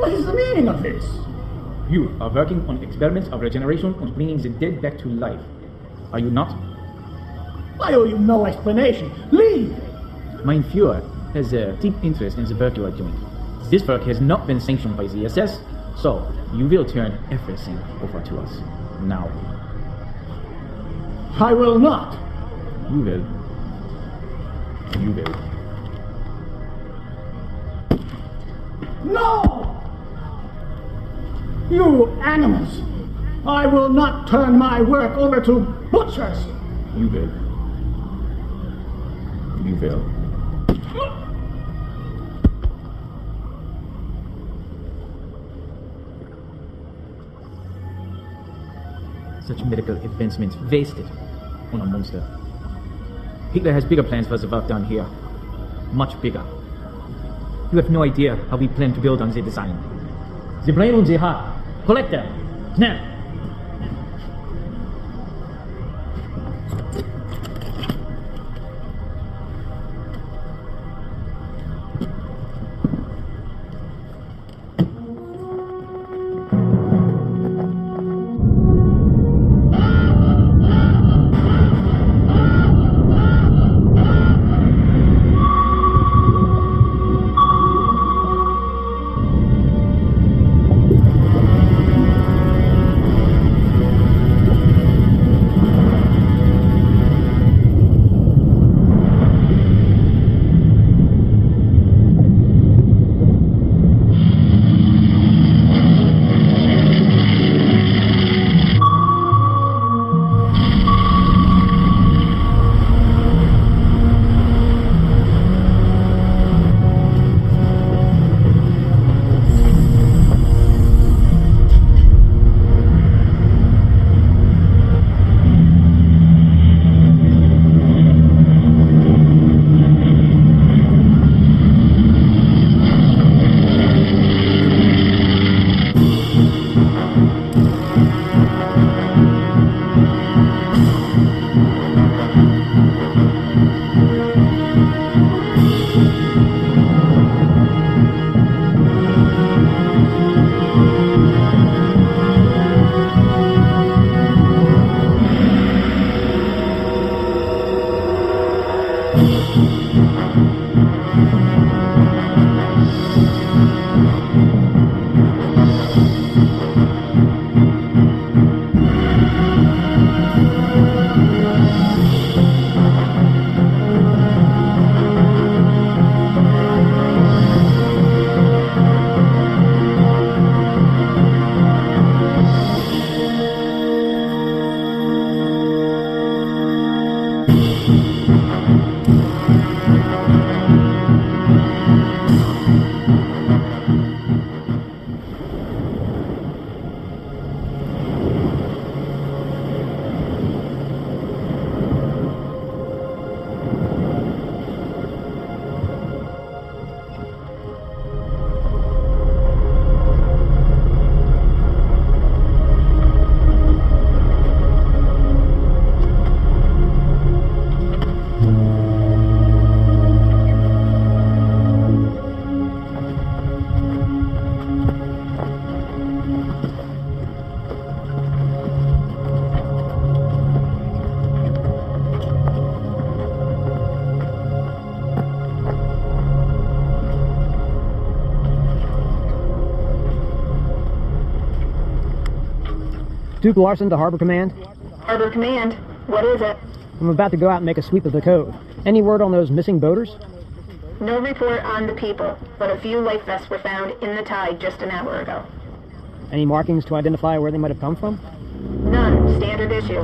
What is the meaning of this? You are working on experiments of regeneration and bringing the dead back to life. Are you not? I owe you no explanation. Leave! Mein Führer has a deep interest in the work you are doing. This work has not been sanctioned by the SS, so you will turn everything over to us. Now. I will not. You will. You will. No! You animals! I will not turn my work over to butchers! You will. You will. Such medical advancements wasted on a monster. Hitler has bigger plans for the work done here. Much bigger. You have no idea how we plan to build on the design. The brain and the heart. Collect them. Now. Duke Larson to Harbor Command. Harbor Command, what is it? I'm about to go out and make a sweep of the cove. Any word on those missing boaters? No report on the people, but a few life vests were found in the tide just an hour ago. Any markings to identify where they might have come from? None. Standard issue.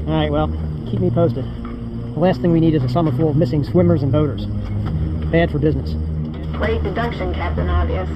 All right, well, keep me posted. The last thing we need is a summer full of missing swimmers and boaters. Bad for business. Great deduction, Captain Obvious.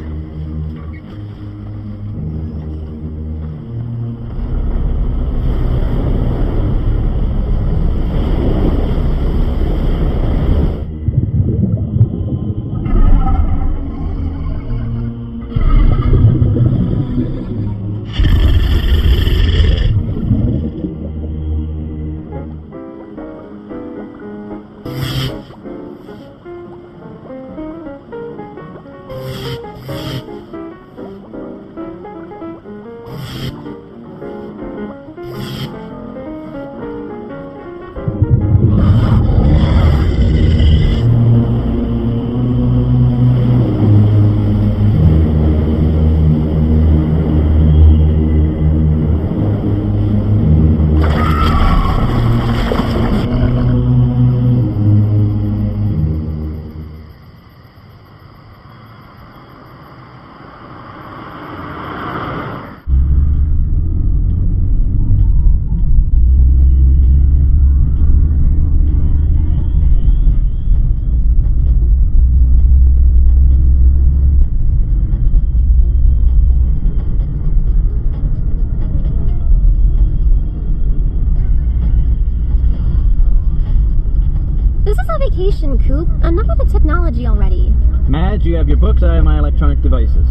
vacation, Coop. Enough with the technology already. Madge, you have your books, I have my electronic devices.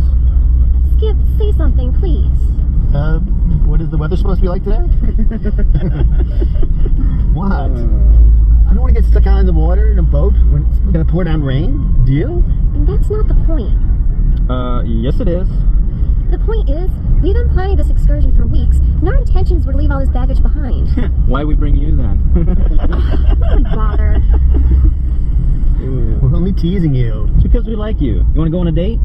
Skip, say something, please. What is the weather supposed to be like today? What? I don't want to get stuck out in the water in a boat when it's going to pour down rain. Do you? That's not the point. Yes it is. The point is, we've been planning this excursion for weeks, and our intentions were to leave all this baggage behind. Why we bring you then? Don't bother. We're only teasing you. It's because we like you. You want to go on a date?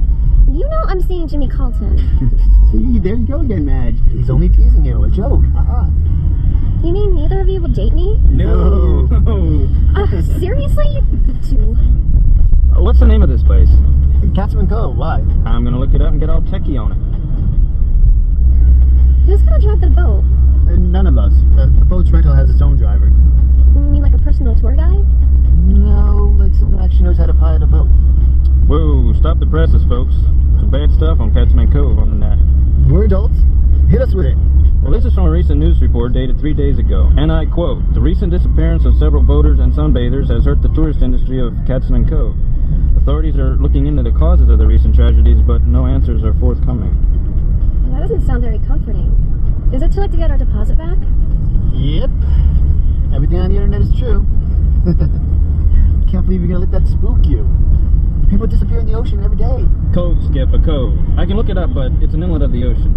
You know I'm seeing Jimmy Colton. See, there you go again, Madge. He's only teasing you. A joke. You mean neither of you would date me? No. Seriously? Two. What's the name of this place? Catsman Cove. Why? I'm gonna look it up and get all techie on it. Who's gonna drive the boat? None of us. The boat's rental has its own driver. You mean like a personal tour guide? No, like someone actually knows how to pilot a boat. Whoa, stop the presses, folks. Some bad stuff on Catsman Cove on the net. We're adults. Hit us with it. Well, this is from a recent news report dated 3 days ago, and I quote, "The recent disappearance of several boaters and sunbathers has hurt the tourist industry of Catsman Cove. Authorities are looking into the causes of the recent tragedies, but no answers are forthcoming." That doesn't sound very comforting. Is it too late to get our deposit back? Yep. Everything on the internet is true. Can't believe you're gonna let that spook you. People disappear in the ocean every day. Cove, Skip, a cove. I can look it up, but it's an inlet of the ocean.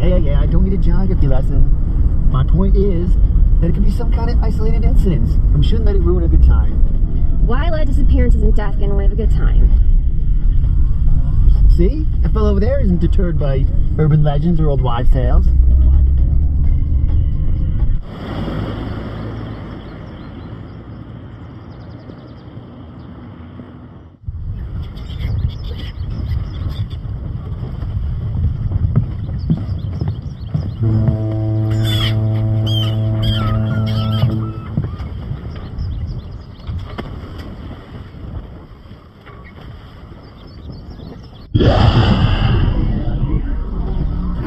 Yeah, I don't need a geography lesson. My point is that it could be some kind of isolated incident. We shouldn't let it ruin a good time. Why let disappearances and death get in the way of a good time? See? That fellow over there isn't deterred by urban legends or old wives' tales.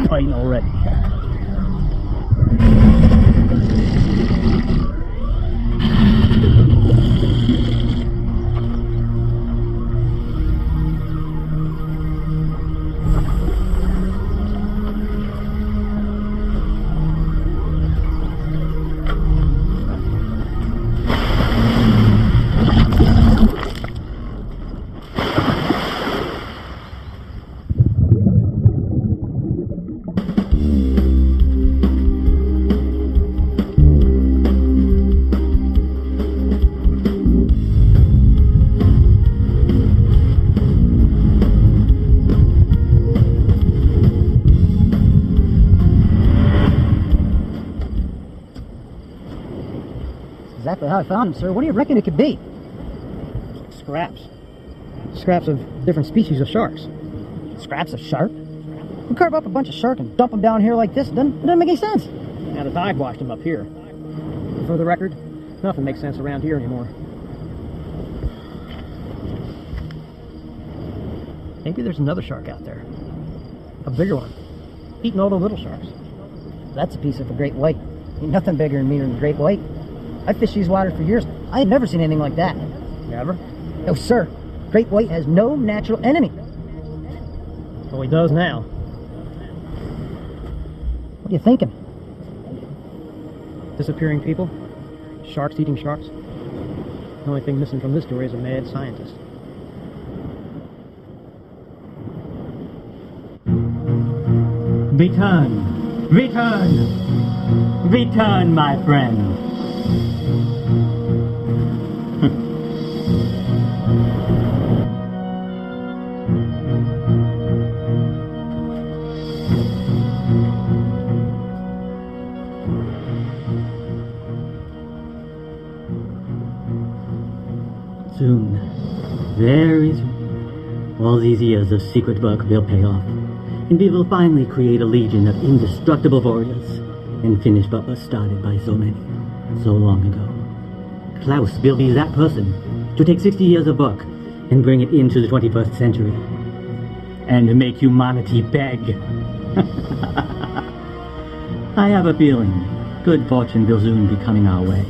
Fighting already. Exactly how I found him, sir. What do you reckon it could be? Scraps. Scraps of different species of sharks. Scraps of shark? We carve up a bunch of shark and dump them down here like this. It doesn't make any sense. Now the tide washed them up here. For the record, nothing makes sense around here anymore. Maybe there's another shark out there. A bigger one. Eating all the little sharks. That's a piece of a great white. Ain't nothing bigger and meaner than a great white. I fished these waters for years. I had never seen anything like that. Never? No, sir. Great white has no natural enemy. Well, he does now. What are you thinking? Disappearing people? Sharks eating sharks? The only thing missing from this story is a mad scientist. Return! Return! Return, my friend! Soon, very soon, all these years of secret work will pay off, and we will finally create a legion of indestructible warriors and finish what was started by so many, so long ago. Klaus will be that person to take 60 years of work and bring it into the 21st century, and make humanity beg. I have a feeling good fortune will soon be coming our way.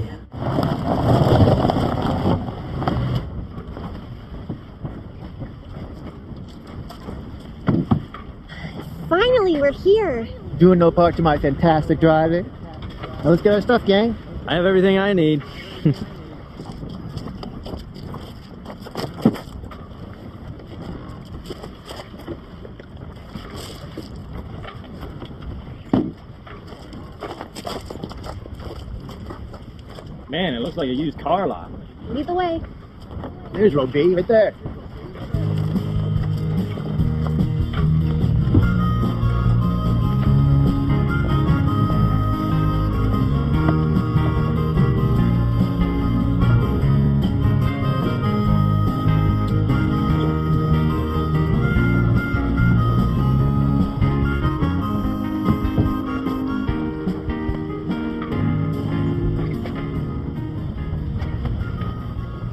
Finally, we're here. Doing no part to my fantastic driving. Now let's get our stuff, gang. I have everything I need. Man, it looks like a used car lot. Lead the way. There's Road B, right there.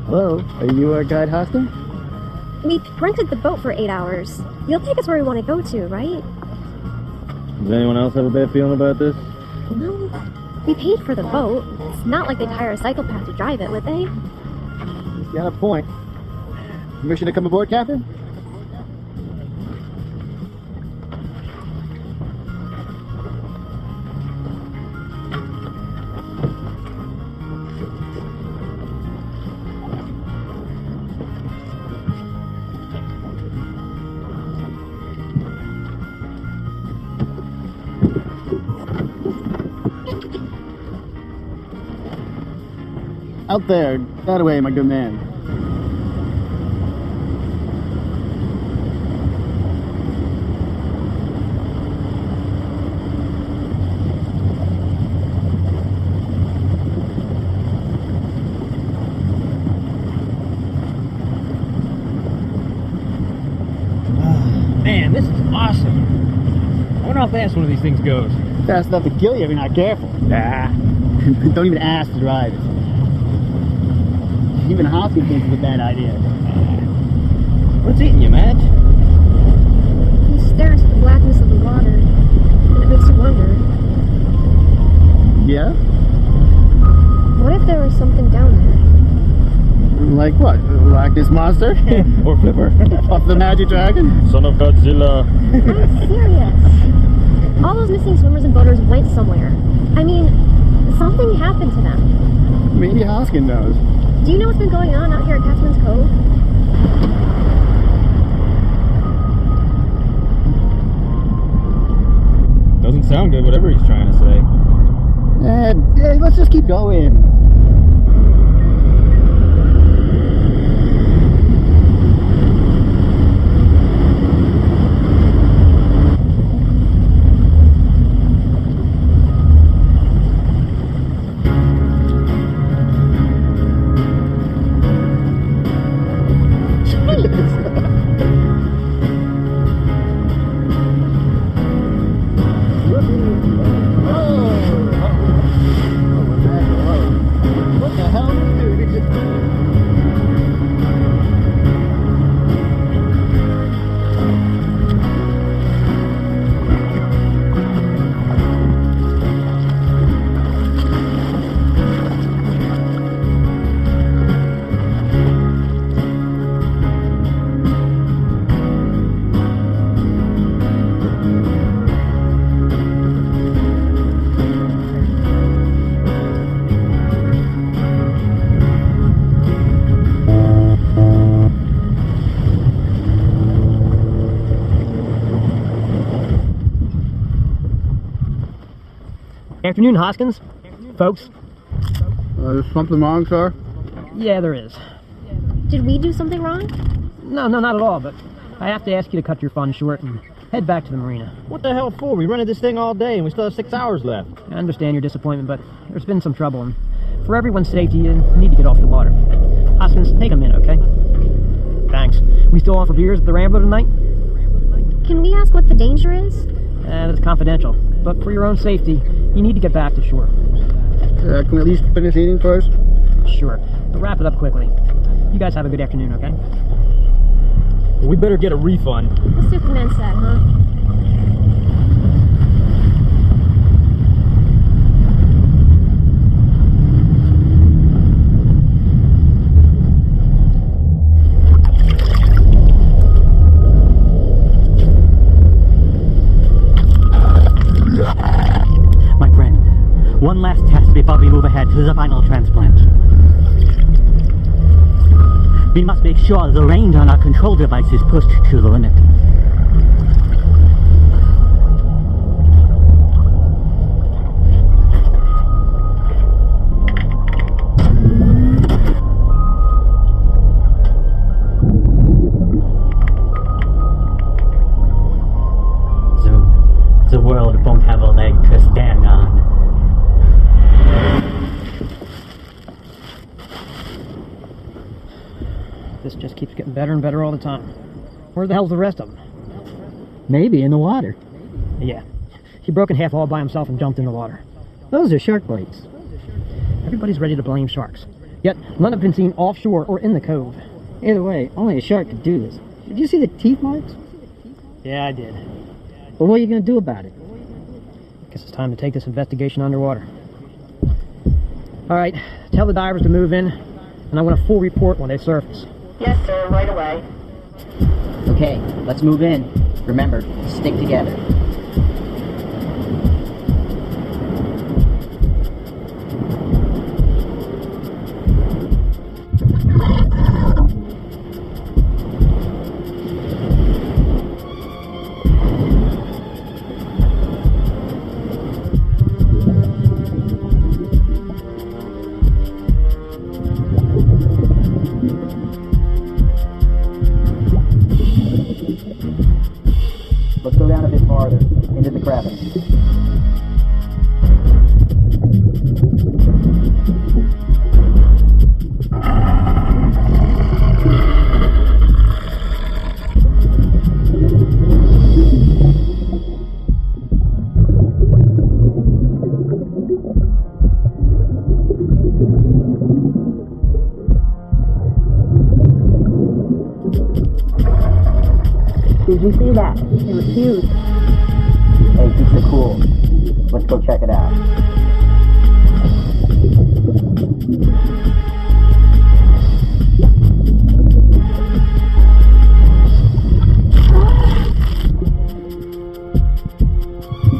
Hello, are you our guide, Hoskins? We rented the boat for 8 hours. You'll take us where we want to go to, right? Does anyone else have a bad feeling about this? No. We paid for the boat. It's not like they'd hire a psychopath to drive it, would they? You got a point. Permission to come aboard, Captain? Out there, that way, my good man. Man, this is awesome. I wonder how fast one of these things goes. Fast enough to kill you if you're not careful. Ah. Don't even ask to drive it. Even Hoskins thinks it's a bad idea. What's eating you, Madge? You stare into the blackness of the water, and it makes you wonder, Yeah? what if there was something down there? Like what? Like this monster? Or Flipper? Off the magic dragon? Son of Godzilla. I'm serious. All those missing swimmers and boaters went somewhere. I mean, something happened to them. Maybe Hoskins knows. Do you know what's been going on out here at Catman's Cove? Doesn't sound good, whatever he's trying to say. Yeah, let's just keep going. What the hell are you doing? Afternoon, Hoskins. Folks. Is something wrong, sir? Yeah, there is. Did we do something wrong? No, not at all, but I have to ask you to cut your fun short and head back to the marina. What the hell for? We rented this thing all day and we still have 6 hours left. I understand your disappointment, but there's been some trouble, and for everyone's safety, you need to get off the water. Hoskins, take a minute, okay? Thanks. We still offer beers at the Rambler tonight? Can we ask what the danger is? That's confidential, but for your own safety, you need to get back to shore. Can we at least finish eating first? Sure, but wrap it up quickly. You guys have a good afternoon, okay? We better get a refund. What Superman said, huh? One last test before we move ahead to the final transplant. We must make sure the range on our control device is pushed to the limit. The world won't have a leg to stand on. This just keeps getting better and better all the time. Where the hell's the rest of them? Maybe in the water. Yeah. He broke in half all by himself and jumped in the water. Those are shark bites. Everybody's ready to blame sharks. Yet, none have been seen offshore or in the cove. Either way, only a shark could do this. Did you see the teeth marks? Yeah, I did. Well, what are you going to do about it? Guess it's time to take this investigation underwater. Alright, tell the divers to move in, and I want a full report when they surface. Yes, sir, right away. Okay, let's move in. Remember, stick together. Let's go down a bit farther, into the crevice. Did you see that? It was huge. Hey, keep it cool. Let's go check it out.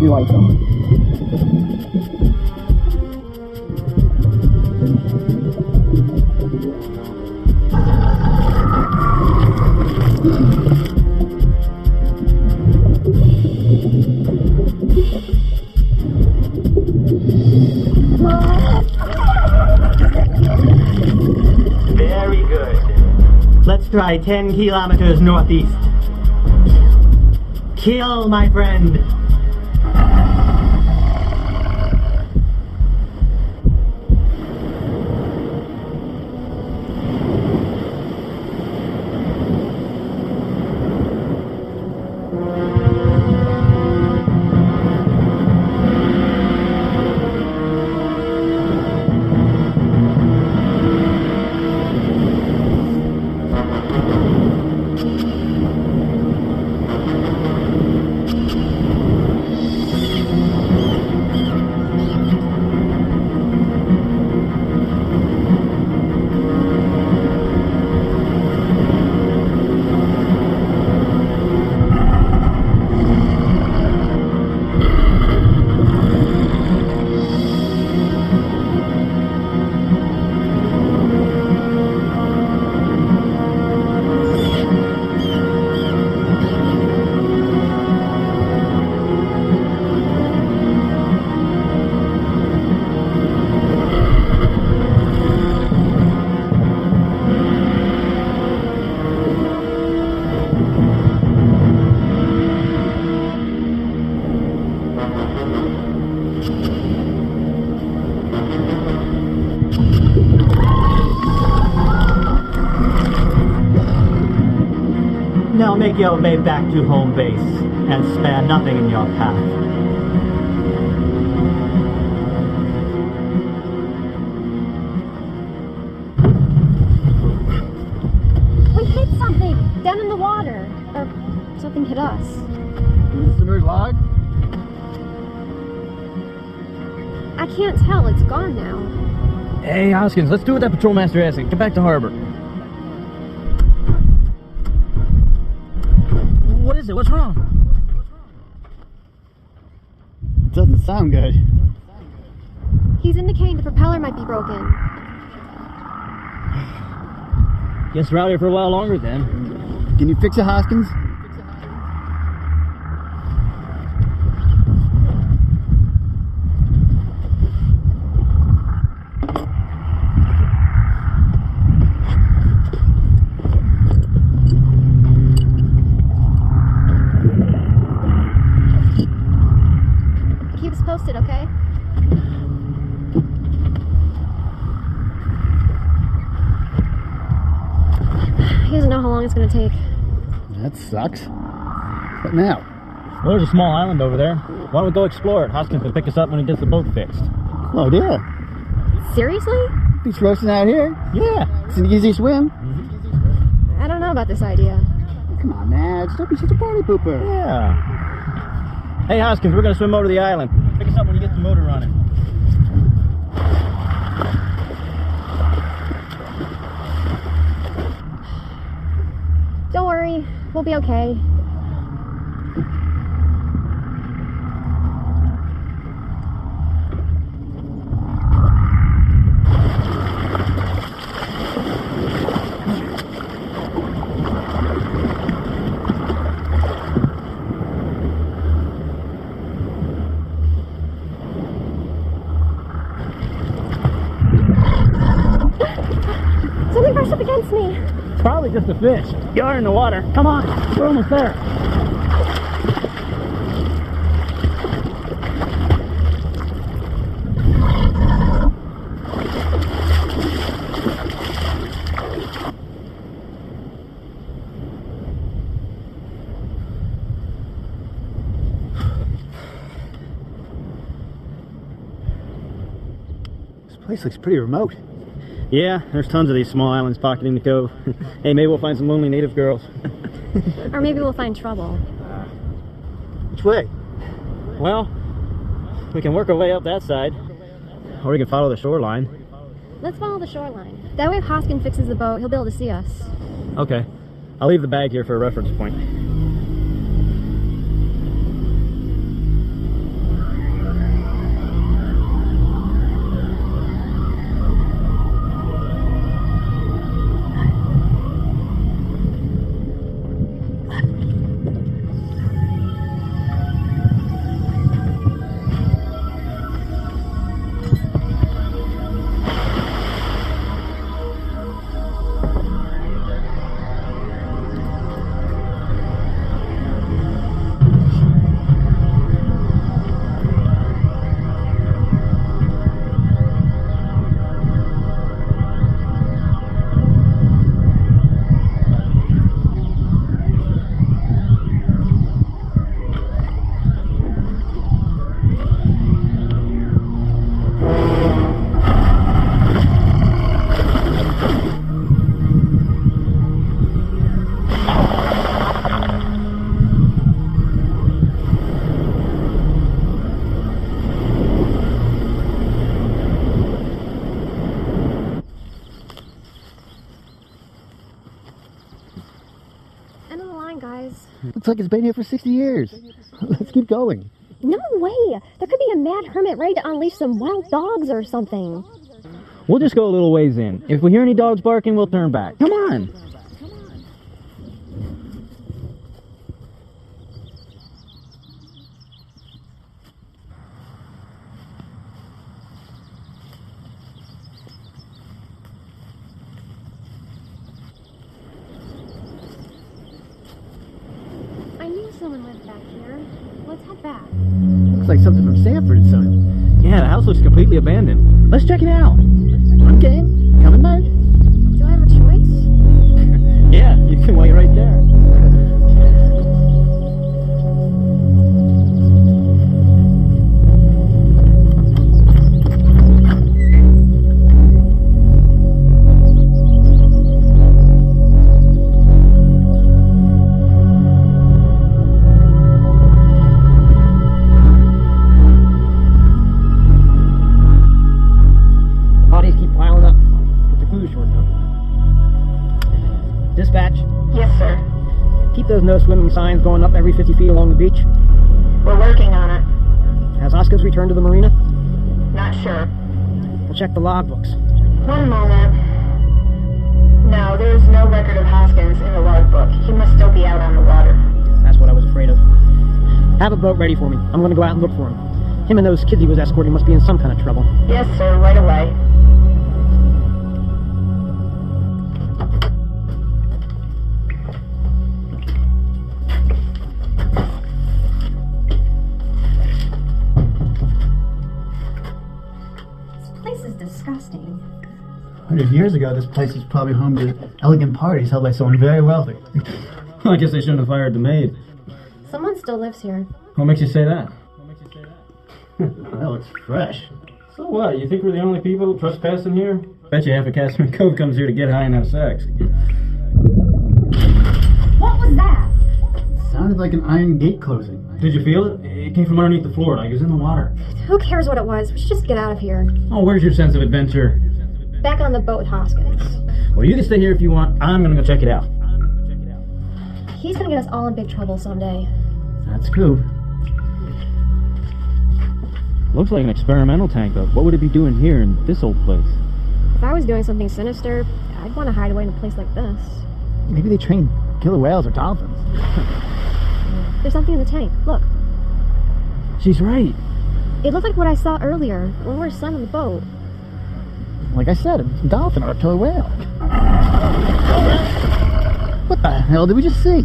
You like them? Very good. Let's try 10 kilometers northeast. Kill, my friend. Now make your way back to home base and spare nothing in your path. We hit something down in the water. Or something hit us. Is this submerged log? I can't tell. It's gone now. Hey, Hoskins, let's do what that patrol master asked. Get back to harbor. What is it? What's wrong? It doesn't sound good. He's indicating the propeller might be broken. Guess we're out here for a while longer then. Can you fix it, Hoskins? Keep us posted, okay? He doesn't know how long it's gonna take. That sucks. What now? Well, there's a small island over there. Why don't we go explore it? Hoskins can pick us up when he gets the boat fixed. Oh, dear. Seriously? Beach roasting out here? Yeah. It's an easy swim. I don't know about this idea. Come on, Madge. Don't be such a party pooper. Yeah. Hey, Hoskins, we're gonna swim over to the island. Pick us up when you get the motor running. Don't worry, we'll be okay. Something brushed up against me. It's probably just a fish. You're in the water. Come on, we're almost there. This place looks pretty remote. Yeah, there's tons of these small islands pocketing the cove. Hey, maybe we'll find some lonely native girls. Or maybe we'll find trouble. Which way? Well, we can work our way up that side. Or we can follow the shoreline. Let's follow the shoreline. That way if Hoskin fixes the boat, he'll be able to see us. Okay. I'll leave the bag here for a reference point. End of the line, guys. Looks like it's been here for 60 years. Let's keep going. No way! There could be a mad hermit ready to unleash some wild dogs or something. We'll just go a little ways in. If we hear any dogs barking, we'll turn back. Come on! I knew someone lived back here. Let's head back. Looks like something from Sanford and Son. Yeah, the house looks completely abandoned. Let's check it out. I'm game. Coming, Madge? Do I have a choice? Yeah, you can wait right there. Bodies keep piling up, but the crew's short now. Dispatch, Yes, sir. keep those no swimming signs going up every 50 feet along the beach. We're working on it. Has Hoskins returned to the marina? Not sure. We'll check the logbooks. One moment. No, there's no record of Hoskins in the logbook. He must still be out on the water. That's what I was afraid of. Have a boat ready for me. I'm going to go out and look for him. Him and those kids he was escorting must be in some kind of trouble. Yes, sir, right away. This place is disgusting. 100 years ago, this place was probably home to elegant parties held by someone very wealthy. I guess they shouldn't have fired the maid. Someone still lives here. What makes you say that? Well, it's fresh. So what? You think we're the only people trespassing here? Bet you half of Castleman Cove comes here to get high and have sex. What was that? Sounded like an iron gate closing. Did you feel it? It came from underneath the floor, like it was in the water. Who cares what it was? We should just get out of here. Oh, where's your sense of adventure? Back on the boat with Hoskins. Well, you can stay here if you want. I'm gonna go check it out. He's gonna get us all in big trouble someday. That's cool. Looks like an experimental tank, though. What would it be doing here in this old place? If I was doing something sinister, I'd want to hide away in a place like this. Maybe they train killer whales or dolphins. There's something in the tank. Look. She's right. It looked like what I saw earlier when we were sitting on the boat. Like I said, a dolphin or a killer whale. What the hell did we just see?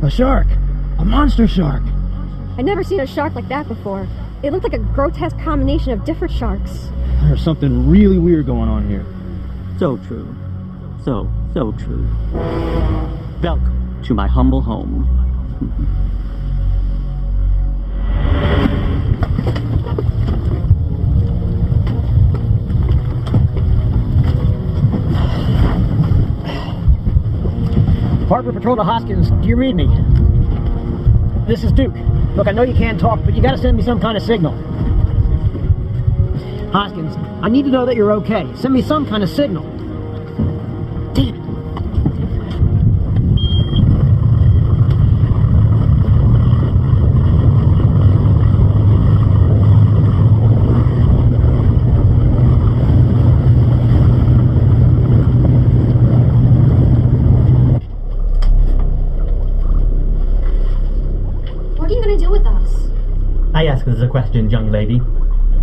A shark. A monster shark. I'd never seen a shark like that before. It looked like a grotesque combination of different sharks. There's something really weird going on here. So true. So true. Welcome to my humble home. Harbor Patrol to Hoskins, do you read me? This is Duke. Look, I know you can't talk, but you gotta send me some kind of signal. Hoskins, I need to know that you're okay. Send me some kind of signal. Damn it. What are you gonna do with us? I ask the question, young lady.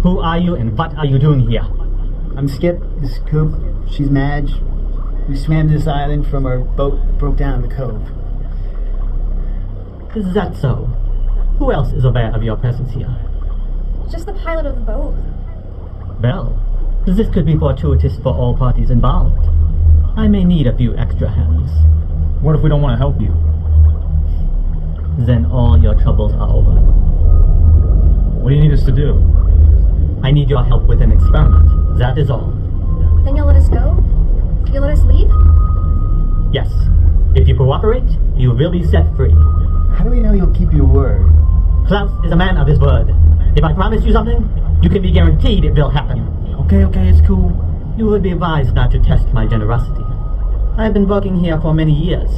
Who are you and what are you doing here? I'm Skip. This is Coop. She's Madge. We swam to this island from our boat that broke down in the cove. Is that so? Who else is aware of your presence here? Just the pilot of the boat. Well, this could be fortuitous for all parties involved. I may need a few extra hands. What if we don't want to help you? Then all your troubles are over. What do you need us to do? I need your help with an experiment. That is all. Then you'll let us go? You'll let us leave? Yes. If you cooperate, you will be set free. How do we know you'll keep your word? Klaus is a man of his word. If I promise you something, you can be guaranteed it will happen. Okay, it's cool. You would be wise not to test my generosity. I have been working here for many years,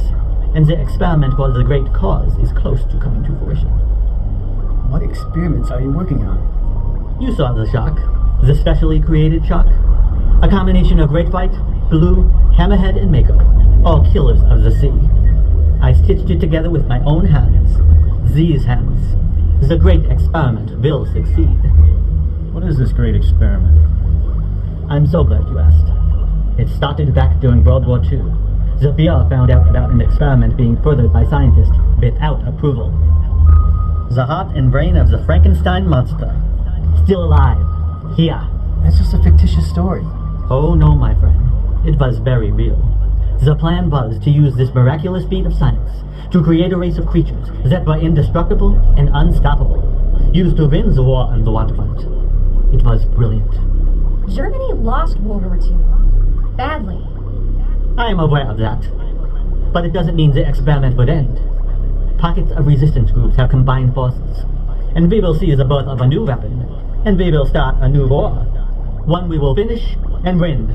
and the experiment for the great cause is close to coming to fruition. What experiments are you working on? You saw the shark, the specially created shark. A combination of great white, blue, hammerhead, and mako, all killers of the sea. I stitched it together with my own hands. These hands. The great experiment will succeed. What is this great experiment? I'm so glad you asked. It started back during World War II. The VR found out about an experiment being furthered by scientists without approval. The heart and brain of the Frankenstein monster. Still alive. Here. That's just a fictitious story. Oh no, my friend. It was very real. The plan was to use this miraculous feat of science to create a race of creatures that were indestructible and unstoppable, used to win the war on the waterfront. It was brilliant. Germany lost World War II. Badly. I am aware of that. But it doesn't mean the experiment would end. Pockets of resistance groups have combined forces, and we will see the birth of a new weapon, and we will start a new war. One we will finish and win.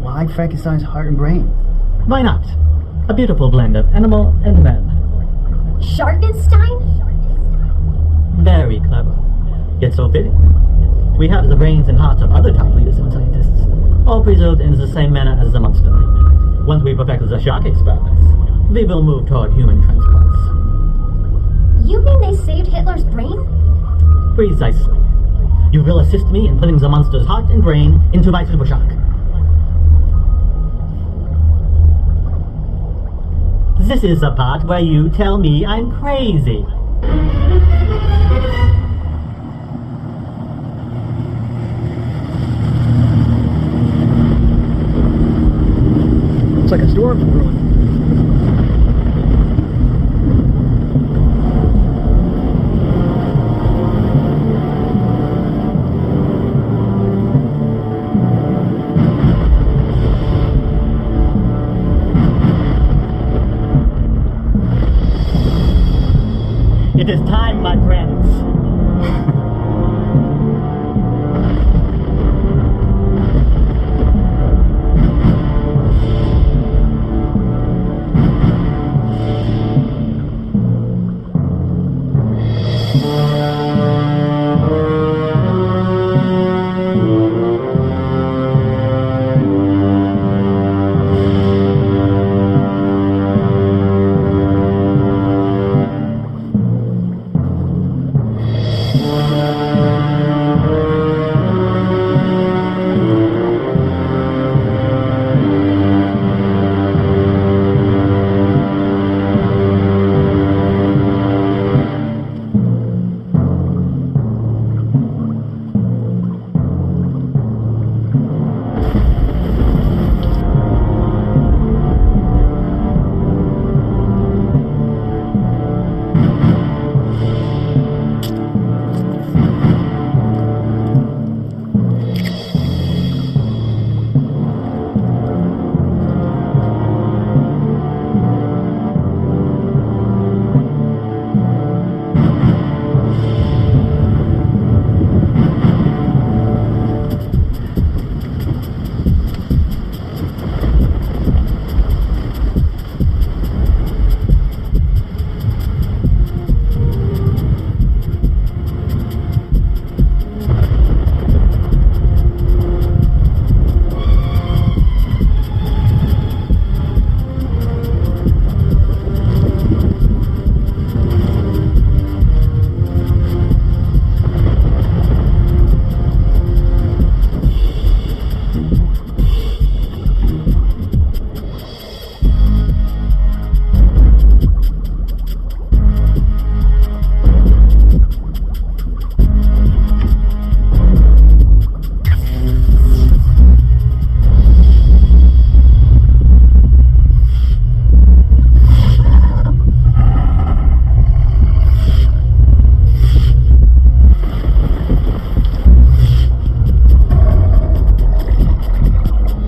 Why Frankenstein's heart and brain? Why not? A beautiful blend of animal and man. Sharkenstein? Very clever. Yet so fitting. We have the brains and hearts of other top leaders and scientists, all preserved in the same manner as the monster. Once we perfect the shark experiments, we will move toward human transplants. You mean they saved Hitler's brain? Precisely. You will assist me in putting the monster's heart and brain into my super shark. This is the part where you tell me I'm crazy. Looks like a storm's brewing. It is time, my friends.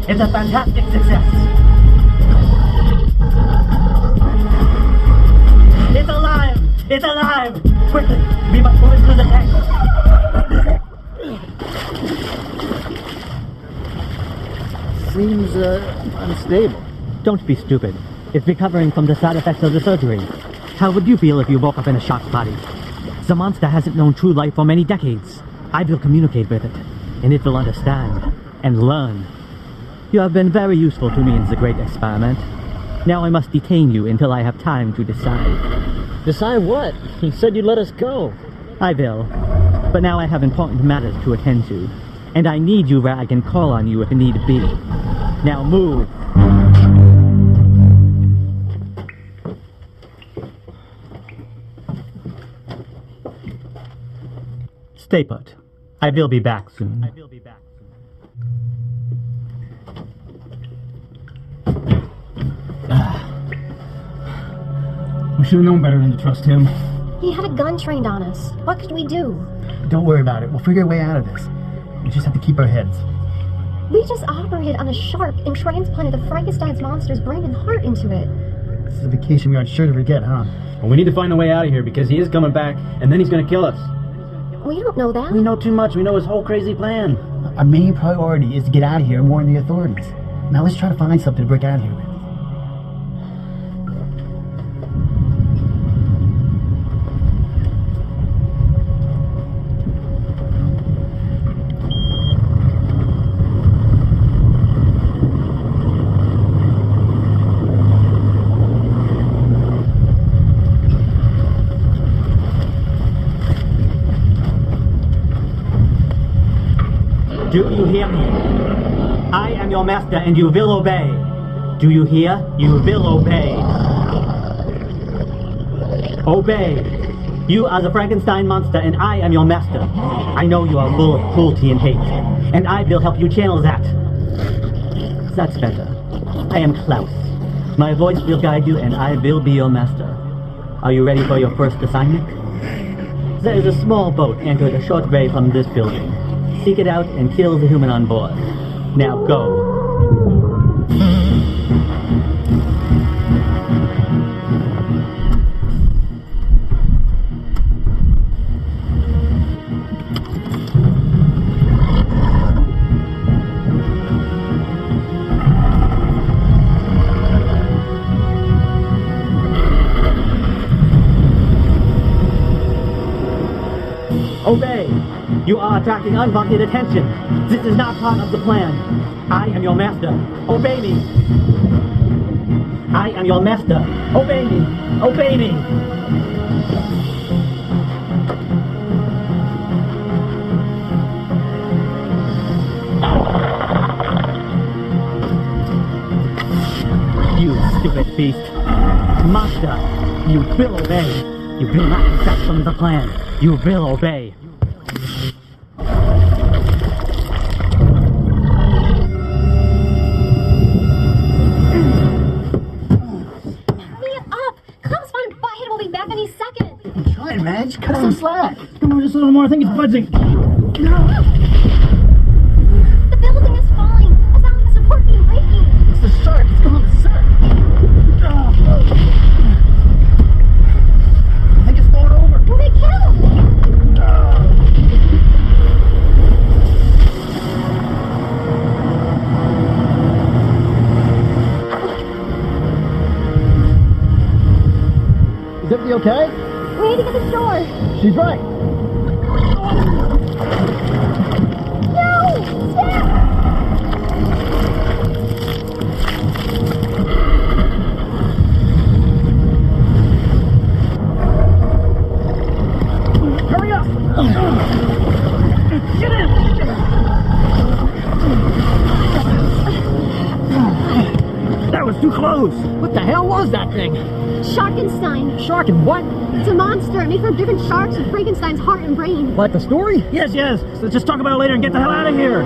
It's a fantastic success. It's alive! It's alive! Quickly, we must pull it through the tank. Seems unstable. Don't be stupid. It's recovering from the side effects of the surgery. How would you feel if you woke up in a shark's body? The monster hasn't known true life for many decades. I will communicate with it, and it will understand and learn. You have been very useful to me in the great experiment. Now I must detain you until I have time to decide. Decide what? You said you'd let us go. I will. But now I have important matters to attend to. And I need you where I can call on you if need be. Now move. Stay put. I will be back soon. We should have known better than to trust him. He had a gun trained on us. What could we do? Don't worry about it. We'll figure a way out of this. We just have to keep our heads. We just operated on a shark and transplanted the Frankenstein's monster's brain and heart into it. This is a vacation we aren't sure to forget, huh? Well, we need to find a way out of here because he is coming back, and then he's going to kill us. We don't know that. We know too much. We know his whole crazy plan. Our main priority is to get out of here and warn the authorities. Now let's try to find something to break out of here with. Do you hear me? I am your master and you will obey. Do you hear? You will obey. Obey. You are the Frankenstein monster and I am your master. I know you are full of cruelty and hate, and I will help you channel that. That's better. I am Klaus. My voice will guide you and I will be your master. Are you ready for your first assignment? There is a small boat anchored a short way from this building. Seek it out and kill the human on board. Now go. Obey! You are attracting unwanted attention. This is not part of the plan. I am your master. Obey me. I am your master. Obey me. Obey me. You stupid beast. Master, you will obey. You will not defect from the plan. You will obey. Man, cut some slack. Come on, just a little more. I think it's budging. The building is falling. I sound like the support beam breaking. It's the shark. It's going to the I think it's going over. Will they kill? Is everything okay? We need to get to shore. She's right. No! Stop! Hurry up! Get in! That was too close. What the hell was that thing? Sharkenstein. Shark and what? It's a monster made from different sharks with Frankenstein's heart and brain. Like the story? Yes. So just talk about it later and get the hell out of here.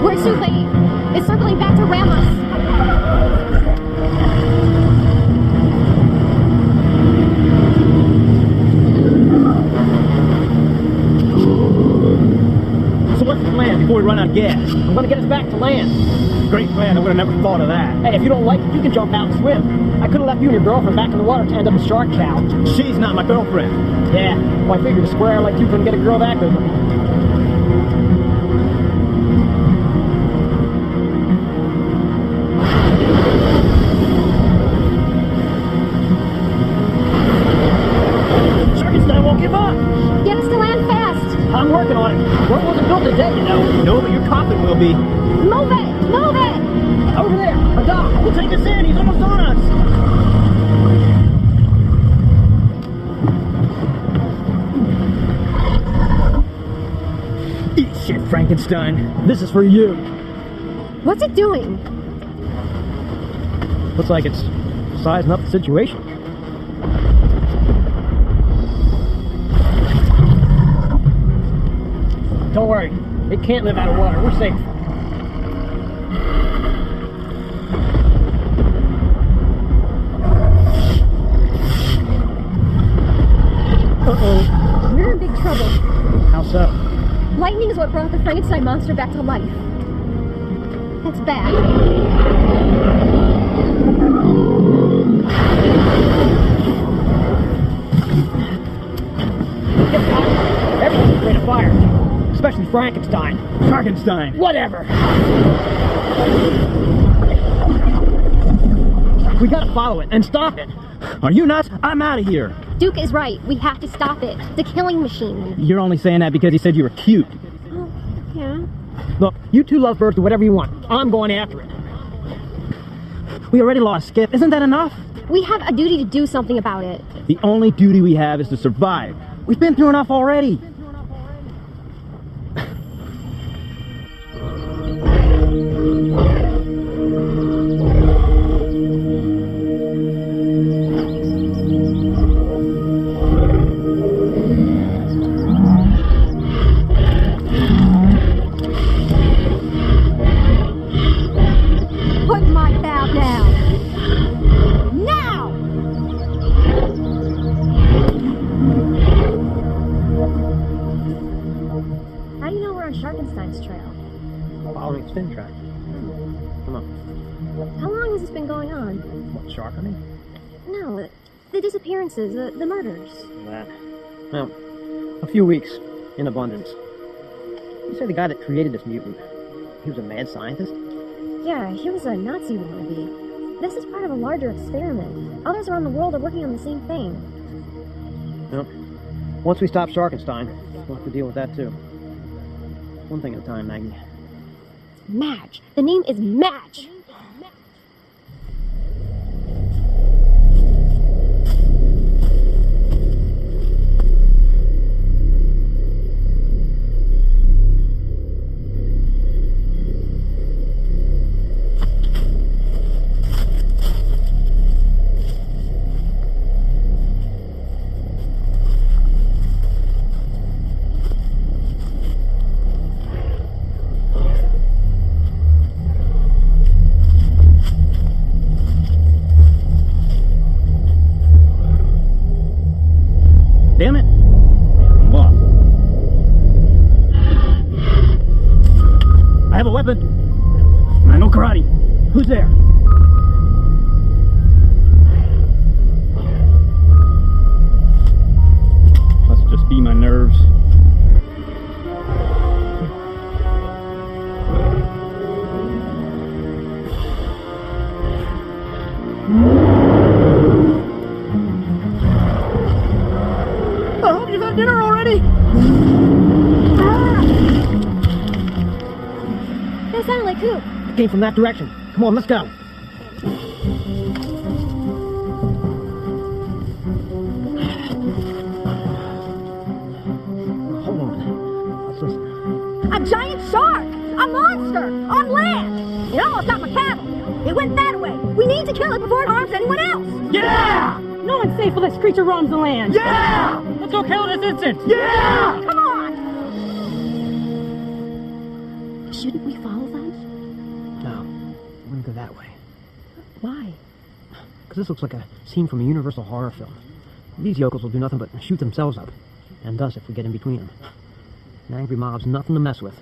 Where's Supe? It's circling back to Ramos. So what's the plan before we run out of gas? I'm gonna get us back to land. Great plan. I would have never thought of that. Hey, if you don't like it, you can jump out and swim. I could have left you and your girlfriend back in the water to end up a shark cow. She's not my girlfriend. Yeah, well, I figured a square like you couldn't get a girl that good. Sharkenstein won't give up. Get us to land fast. I'm working on it. Work wasn't built today, you know. No, but your coffin will be. Move it! Move it! Over there, a dock. We'll take us in. He's almost on us. Eat shit, Frankenstein. This is for you. What's it doing? Looks like it's sizing up the situation. Don't worry. It can't live out of water. We're safe. Uh-oh. We're in big trouble. How so? Lightning is what brought the Frankenstein monster back to life. That's bad. Everything's afraid of fire. Especially Frankenstein. Frankenstein. Whatever. We gotta follow it and stop it. Are you nuts? I'm out of here. Duke is right. We have to stop it. It's a killing machine. You're only saying that because he said you were cute. Oh, yeah. Look, you two love birds, do whatever you want. I'm going after it. We already lost Skip. Isn't that enough? We have a duty to do something about it. The only duty we have is to survive. We've been through enough already. following its fin track. Come on. How long has this been going on? What, shark, I mean? No, the disappearances, the murders. That. Well, a few weeks, in abundance. You say the guy that created this mutant, he was a mad scientist? Yeah, he was a Nazi wannabe. This is part of a larger experiment. Others around the world are working on the same thing. Well, once we stop Sharkenstein, we'll have to deal with that too. One thing at a time, Maggie. Madge. The name is Madge. Damn it! I'm lost. I have a weapon. I know karate. Who's there? Must just be my nerves. You've had dinner already? That sounded like who? It came from that direction. Come on, let's go. Hold on. Let's listen. A giant shark! A monster! On land! It almost got my cattle! It went that way! We need to kill it before it harms anyone else! Yeah! No one's safe while this creature roams the land! Yeah! Let's go kill it this instant! Yeah! Come on! Shouldn't we follow them? No, I wouldn't go that way. Why? Because this looks like a scene from a Universal horror film. These yokels will do nothing but shoot themselves up. And us if we get in between them. An angry mob's nothing to mess with.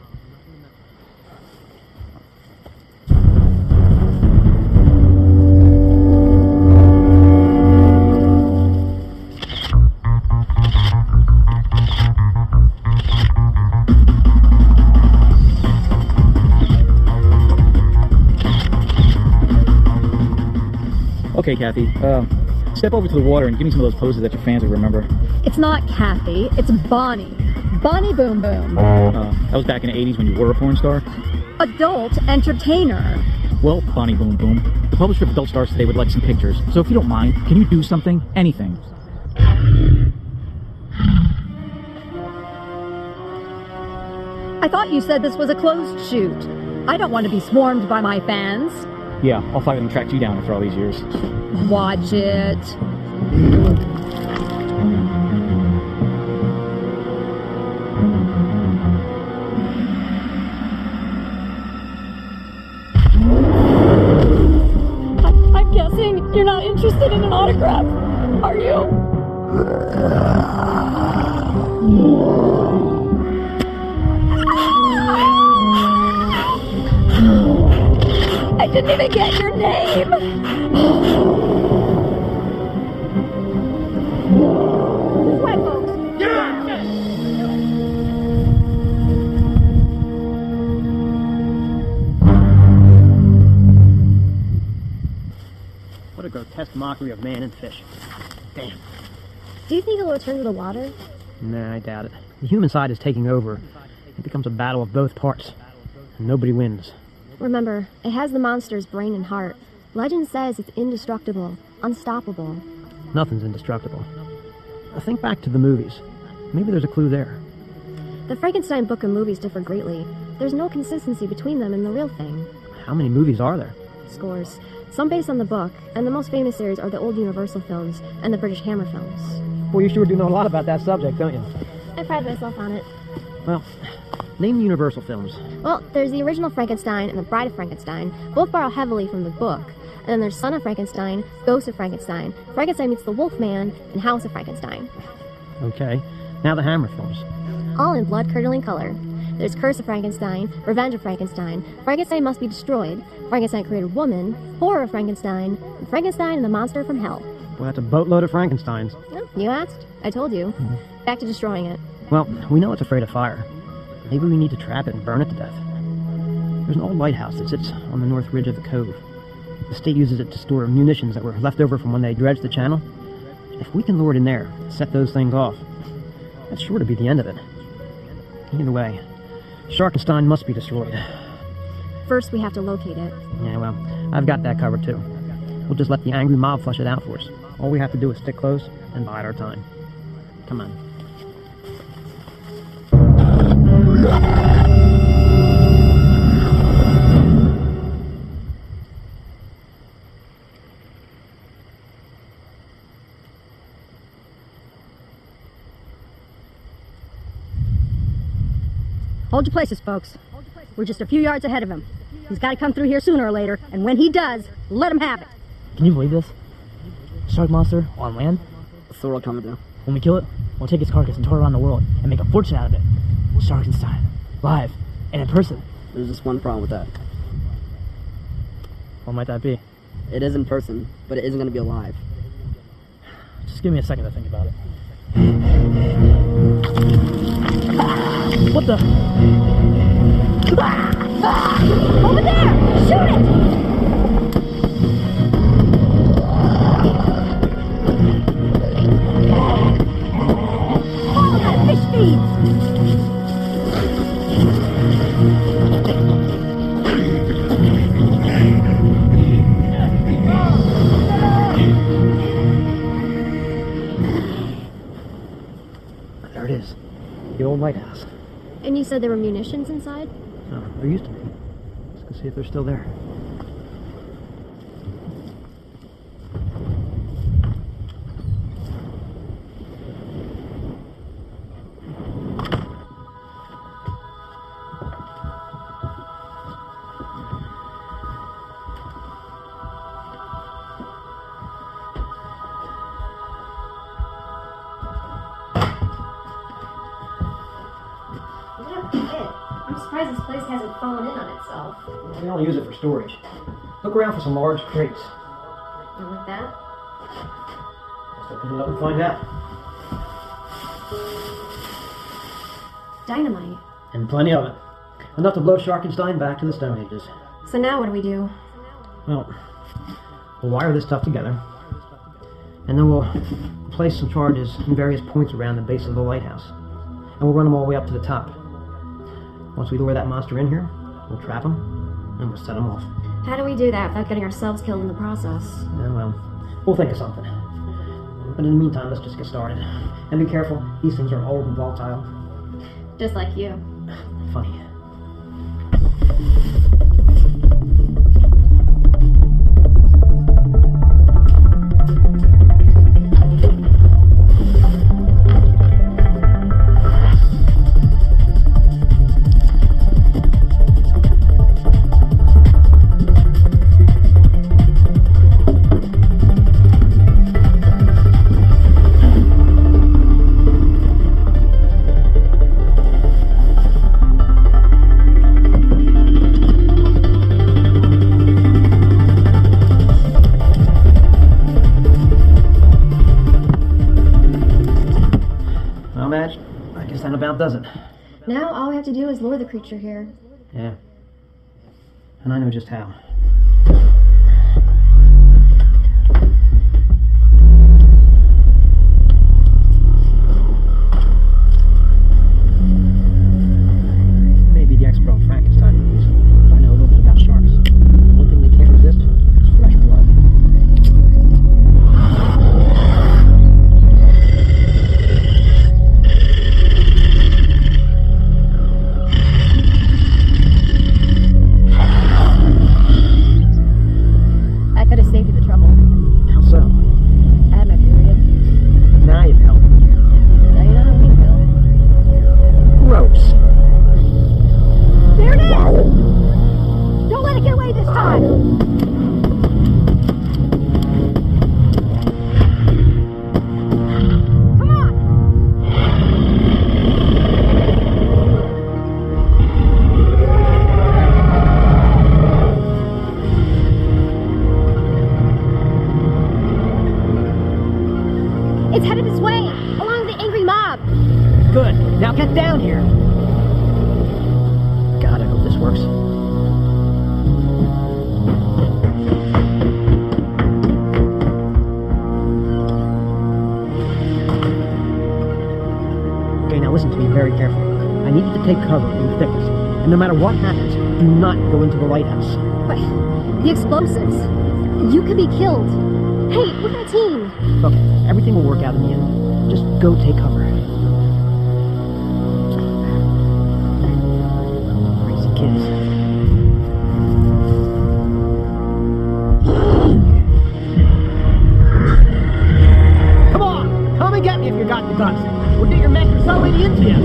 Okay, Kathy, step over to the water and give me some of those poses that your fans will remember. It's not Kathy, it's Bonnie. Bonnie Boom Boom. That was back in the 80s when you were a porn star. Adult entertainer. Well, Bonnie Boom Boom, the publisher of Adult Stars today would like some pictures. So if you don't mind, can you do something? Anything. I thought you said this was a closed shoot. I don't want to be swarmed by my fans. Yeah, I'll finally track you down after all these years. Watch it. I'm guessing you're not interested in an autograph, are you? I didn't even get your name! This way, folks! What a grotesque mockery of man and fish. Damn. Do you think it'll return to the water? Nah, I doubt it. The human side is taking over. It becomes a battle of both parts. And nobody wins. Remember, it has the monster's brain and heart. Legend says it's indestructible, unstoppable. Nothing's indestructible. Think back to the movies. Maybe there's a clue there. The Frankenstein book and movies differ greatly. There's no consistency between them and the real thing. How many movies are there? Scores. Some based on the book, and the most famous series are the old Universal films and the British Hammer films. Well, you sure do know a lot about that subject, don't you? I pride myself on it. Well, name the Universal films. Well, there's the original Frankenstein and the Bride of Frankenstein. Both borrow heavily from the book. And then there's Son of Frankenstein, Ghost of Frankenstein, Frankenstein Meets the Wolfman, and House of Frankenstein. Okay. Now the Hammer films. All in blood-curdling color. There's Curse of Frankenstein, Revenge of Frankenstein, Frankenstein Must Be Destroyed, Frankenstein Created Woman, Horror of Frankenstein, and Frankenstein and the Monster from Hell. Well, that's a boatload of Frankensteins. No, you asked. I told you. Back to destroying it. Well, we know it's afraid of fire. Maybe we need to trap it and burn it to death. There's an old lighthouse that sits on the north ridge of the cove. The state uses it to store munitions that were left over from when they dredged the channel. If we can lure it in there and set those things off, that's sure to be the end of it. Either way, Sharkenstein must be destroyed. First, we have to locate it. Yeah, well, I've got that covered too. We'll just let the angry mob flush it out for us. All we have to do is stick close and bide our time. Come on. Hold your places, folks. We're just a few yards ahead of him. He's got to come through here sooner or later, and when he does, let him have it. Can you believe this? Shark monster on land? What's the world coming to? When we kill it, we'll take its carcass and tour around the world and make a fortune out of it. Sharkenstein. Live. And in person. There's just one problem with that. What might that be? It is in person, but it isn't going to be alive. Just give me a second to think about it. What the? Over there! Shoot it! Follow that fish feed! There it is. The old lighthouse. And you said there were munitions inside? Oh, there used to be. Let's go see if they're still there. I'm surprised this place hasn't fallen in on itself. We only use it for storage. Look around for some large crates. And with that? Let's open it up and find out. Dynamite. And plenty of it. Enough to blow Sharkenstein back to the Stone Ages. So now what do we do? Well, we'll wire this stuff together. And then we'll place some charges in various points around the base of the lighthouse. And we'll run them all the way up to the top. Once we lure that monster in here, we'll trap him, and we'll set him off. How do we do that without getting ourselves killed in the process? Yeah, well, we'll think of something. But in the meantime, let's just get started. And be careful, these things are old and volatile. Just like you. Funny. I guess that about does it. Now all we have to do is lure the creature here. Yeah. And I know just how. Maybe the expert on Frankenstein movies. I know a little bit about sharks. The one thing they can't resist is fresh blood. It's headed this way, along with the angry mob. Good. Now get down here. God, I hope this works. Okay, now listen to me very carefully. I need you to take cover in the thickest. And no matter what happens, do not go into the lighthouse. But the explosives. You could be killed. Hey, look at the team. Look, everything will work out in the end. Just go take cover. Crazy kids. Come on! Come and get me if you got the guts. We'll get your master somebody into you.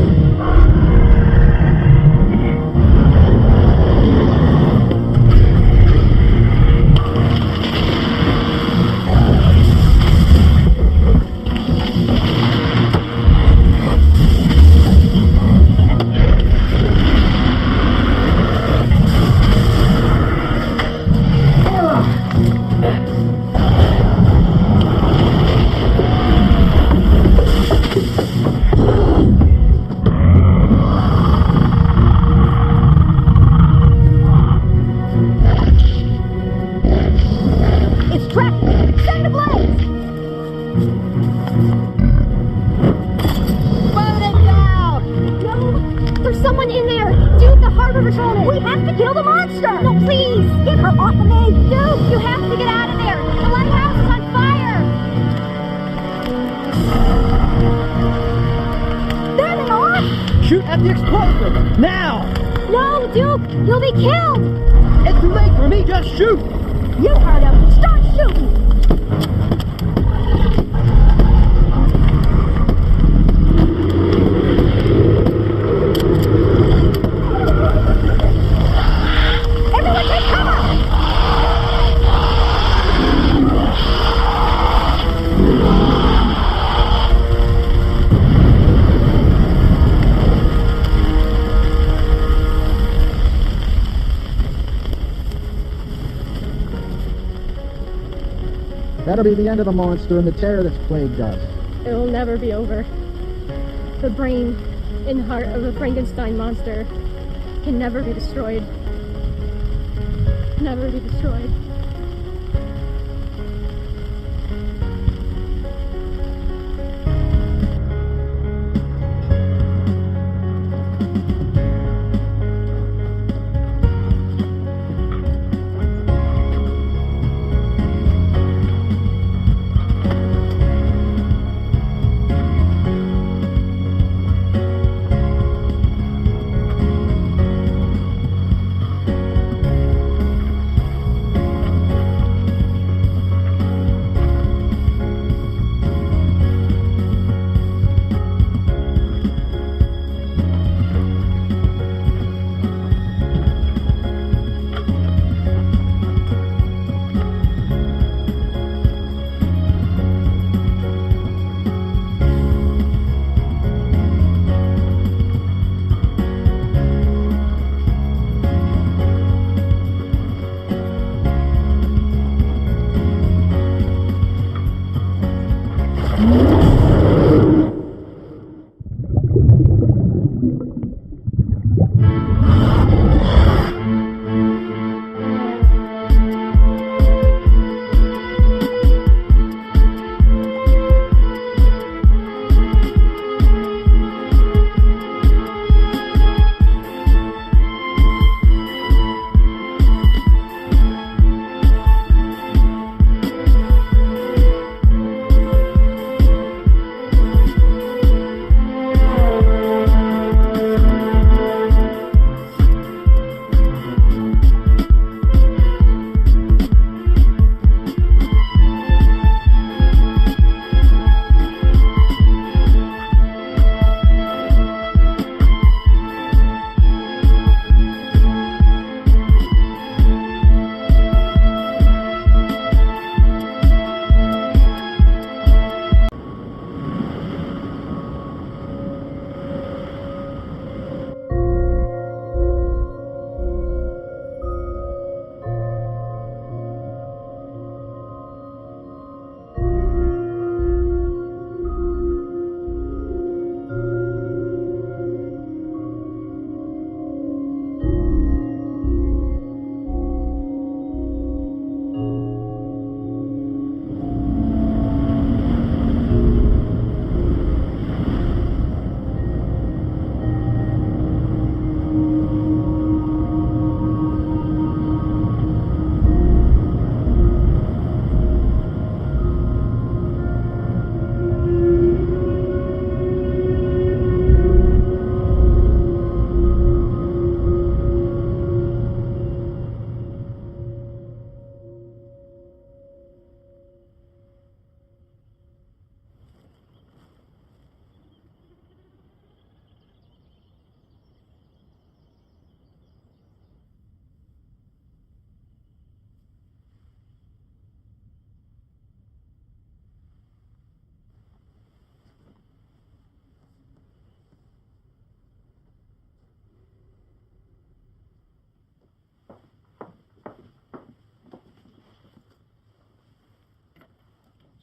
Shoot at the explosive! Now! No, Duke! You'll be killed! It's too late for me, just shoot! You heard him! Start shooting! Everyone take cover! That'll be the end of the monster and the terror that's plagued us. It will never be over. The brain and heart of the Frankenstein monster can never be destroyed. Never be destroyed.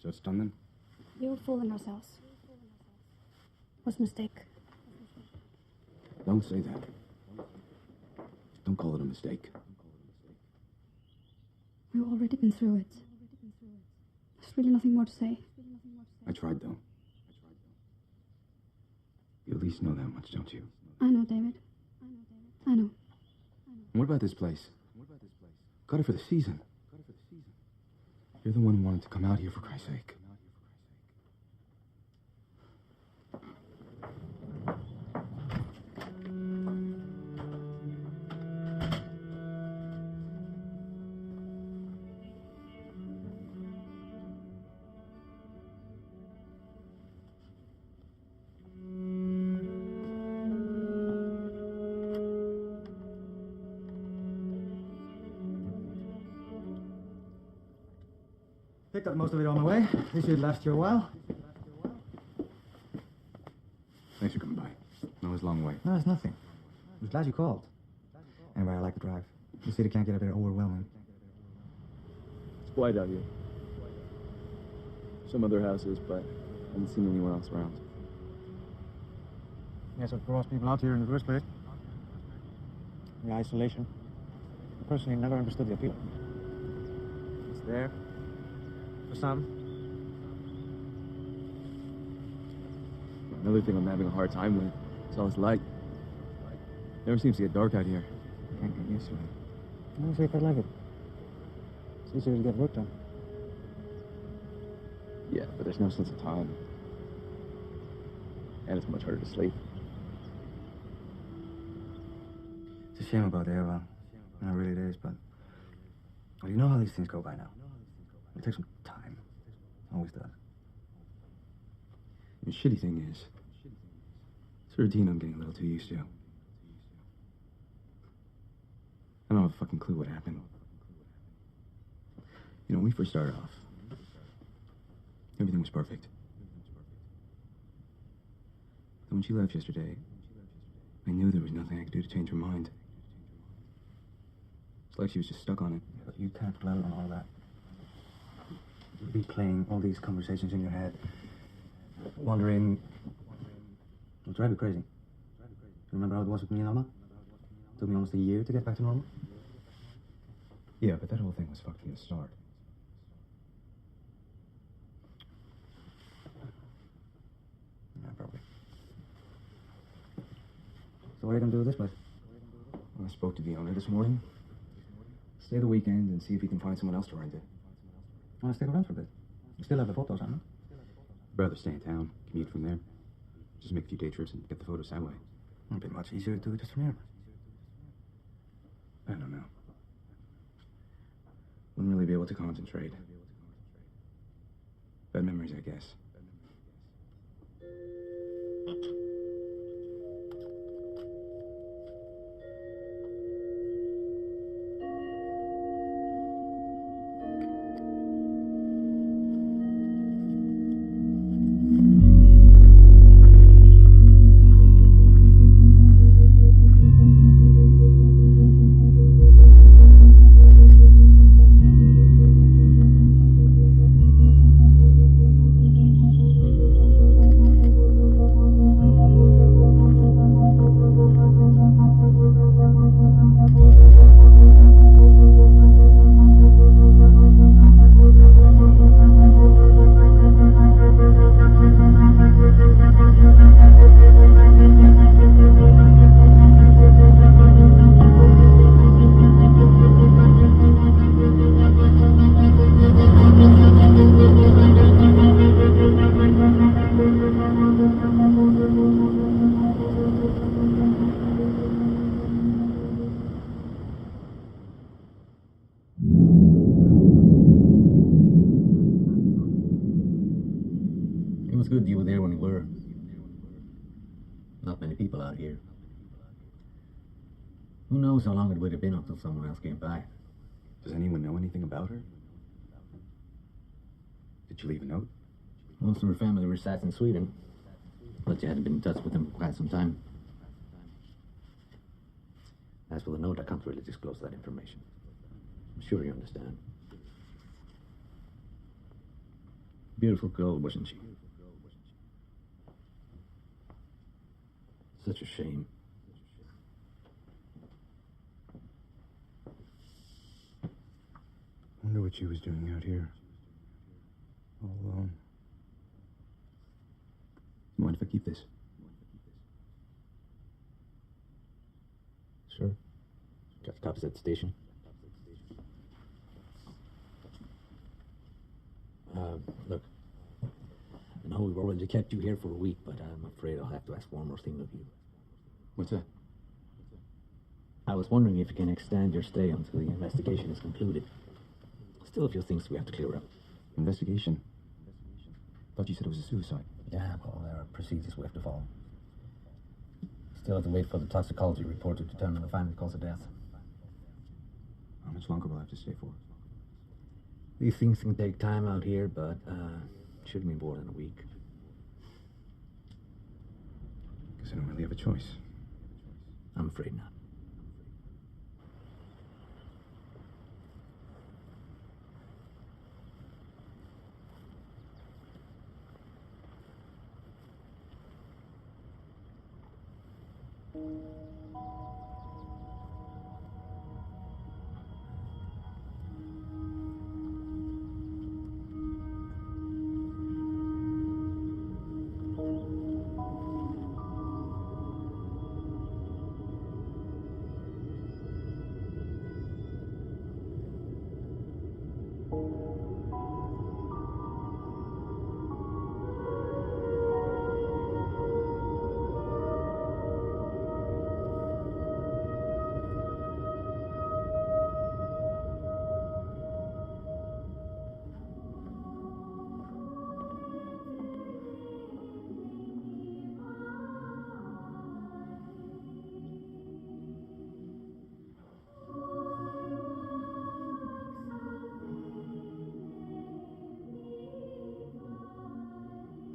So it's done then? We were fooling ourselves. Was a mistake. Don't say that. Don't call it a mistake. We've already been through it. There's really nothing more to say. I tried, though. You at least know that much, don't you? I know, David. I know. And what about this place? Got it for the season. You're the one who wanted to come out here, for Christ's sake. Picked up most of it on the way. This should last you a while. Thanks for coming by. No, it's a long way. No, it's nothing. I was glad you called. Anyway, I like the drive. The city can't get a bit overwhelming. It's quiet out here. Some other houses, but I haven't seen anyone else around. Yes, of course, people out here in the first place. The isolation. I personally never understood the appeal. It's there. For some. Another thing I'm having a hard time with is all this light. Never seems to get dark out here. I can't get used to it. Honestly, if I like it. It's easier to get work done. Yeah, but there's no sense of time. And it's much harder to sleep. It's a shame about Eva. No, really it is, but... Well, you know how these things go by now. It takes some time. Always does. The shitty thing is, it's a routine I'm getting a little too used to. I don't have a fucking clue what happened. You know, when we first started off, everything was perfect. Then when she left yesterday, I knew there was nothing I could do to change her mind. It's like she was just stuck on it. But you can't dwell on all that. Replaying all these conversations in your head. Wondering... It'll drive you crazy. Remember how it was with me and Alma? It took me almost a year to get back to normal. Yeah, but that whole thing was fucked from the start. Yeah, probably. So what are you gonna do with this place? Well, I spoke to the owner this morning. Stay the weekend and see if he can find someone else to rent it. I want to stick around for a bit. You still have the photos, haven't you? I'd rather stay in town, commute from there. Just make a few day trips and get the photos that way. It'd be much easier to do it just from here. I don't know. Wouldn't really be able to concentrate. Bad memories, I guess. good you were there when we were. Not many people out here. Who knows how long it would have been until someone else came by. Does anyone know anything about her? Did you leave a note? Most of her family resides in Sweden, but you hadn't been in touch with them for quite some time. As for the note, I can't really disclose that information. I'm sure you understand. Beautiful girl, wasn't she? Such a shame. Wonder what she was doing out here. All alone. You mind if I keep this? Sure. Got the cops at the station. Look. I know we've already kept you here for a week, but I'm afraid I'll have to ask one more thing of you. What's that? I was wondering if you can extend your stay until the investigation is concluded. Still a few things we have to clear up. Investigation? Thought you said it was a suicide. Yeah, well, there are procedures we have to follow. Still have to wait for the toxicology report to determine the final cause of death. How much longer will I have to stay for? These things can take time out here, but shouldn't be more than a week. Guess I don't really have a choice. I'm afraid not.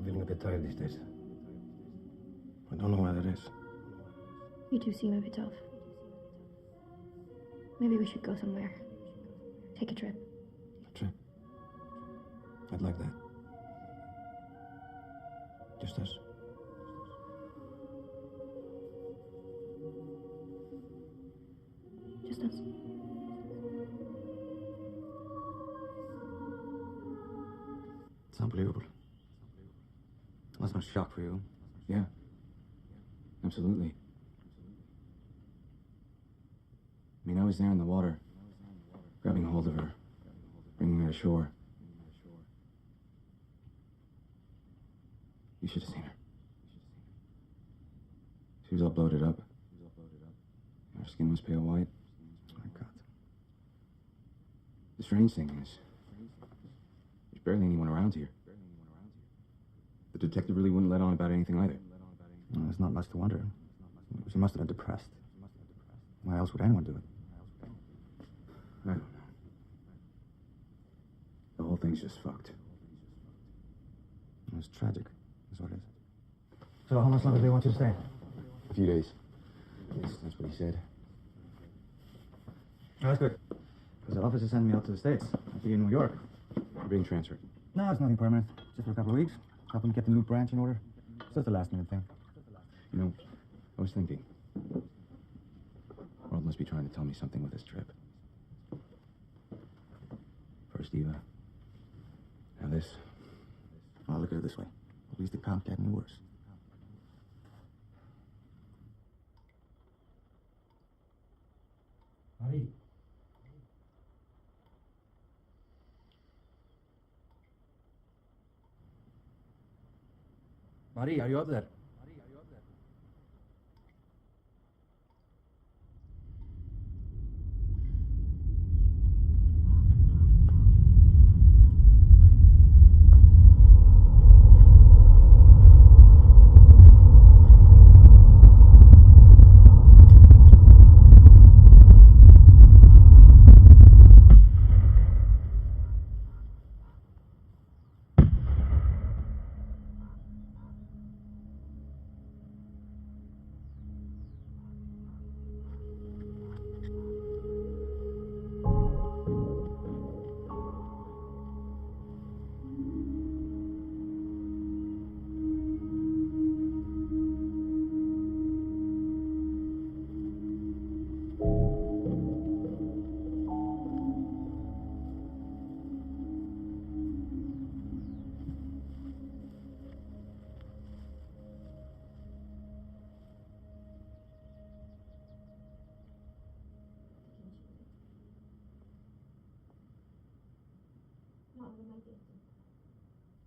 Feeling a bit tired these days. I don't know why that is. You do seem a bit off. Maybe we should go somewhere. Take a trip. A trip? I'd like that. Just us. Just us. It's unbelievable. That's no shock for you. Yeah. Absolutely. I mean, I was there in the water, grabbing hold of her, bringing her to shore. You should have seen her. She was all bloated up. Her skin was pale white. Oh my God. The strange thing is, there's barely anyone around here. The detective really wouldn't let on about anything either. Well, there's not much to wonder. She must have been depressed. Why else would anyone do it? I don't know. The whole thing's just fucked. It's tragic, is what it is. So how much longer do they want you to stay? A few days. At least that's what he said. Oh, that's good. Because the office is sending me out to the States. I'll be in New York. You're being transferred. No, it's nothing permanent. Just for a couple of weeks. Help them get the new branch in order. It's just a last-minute thing. You know, I was thinking. World must be trying to tell me something with this trip. First Eva. Now this. Well, look at it this way. At least it can't get any worse. Marie. Marie, are you up there?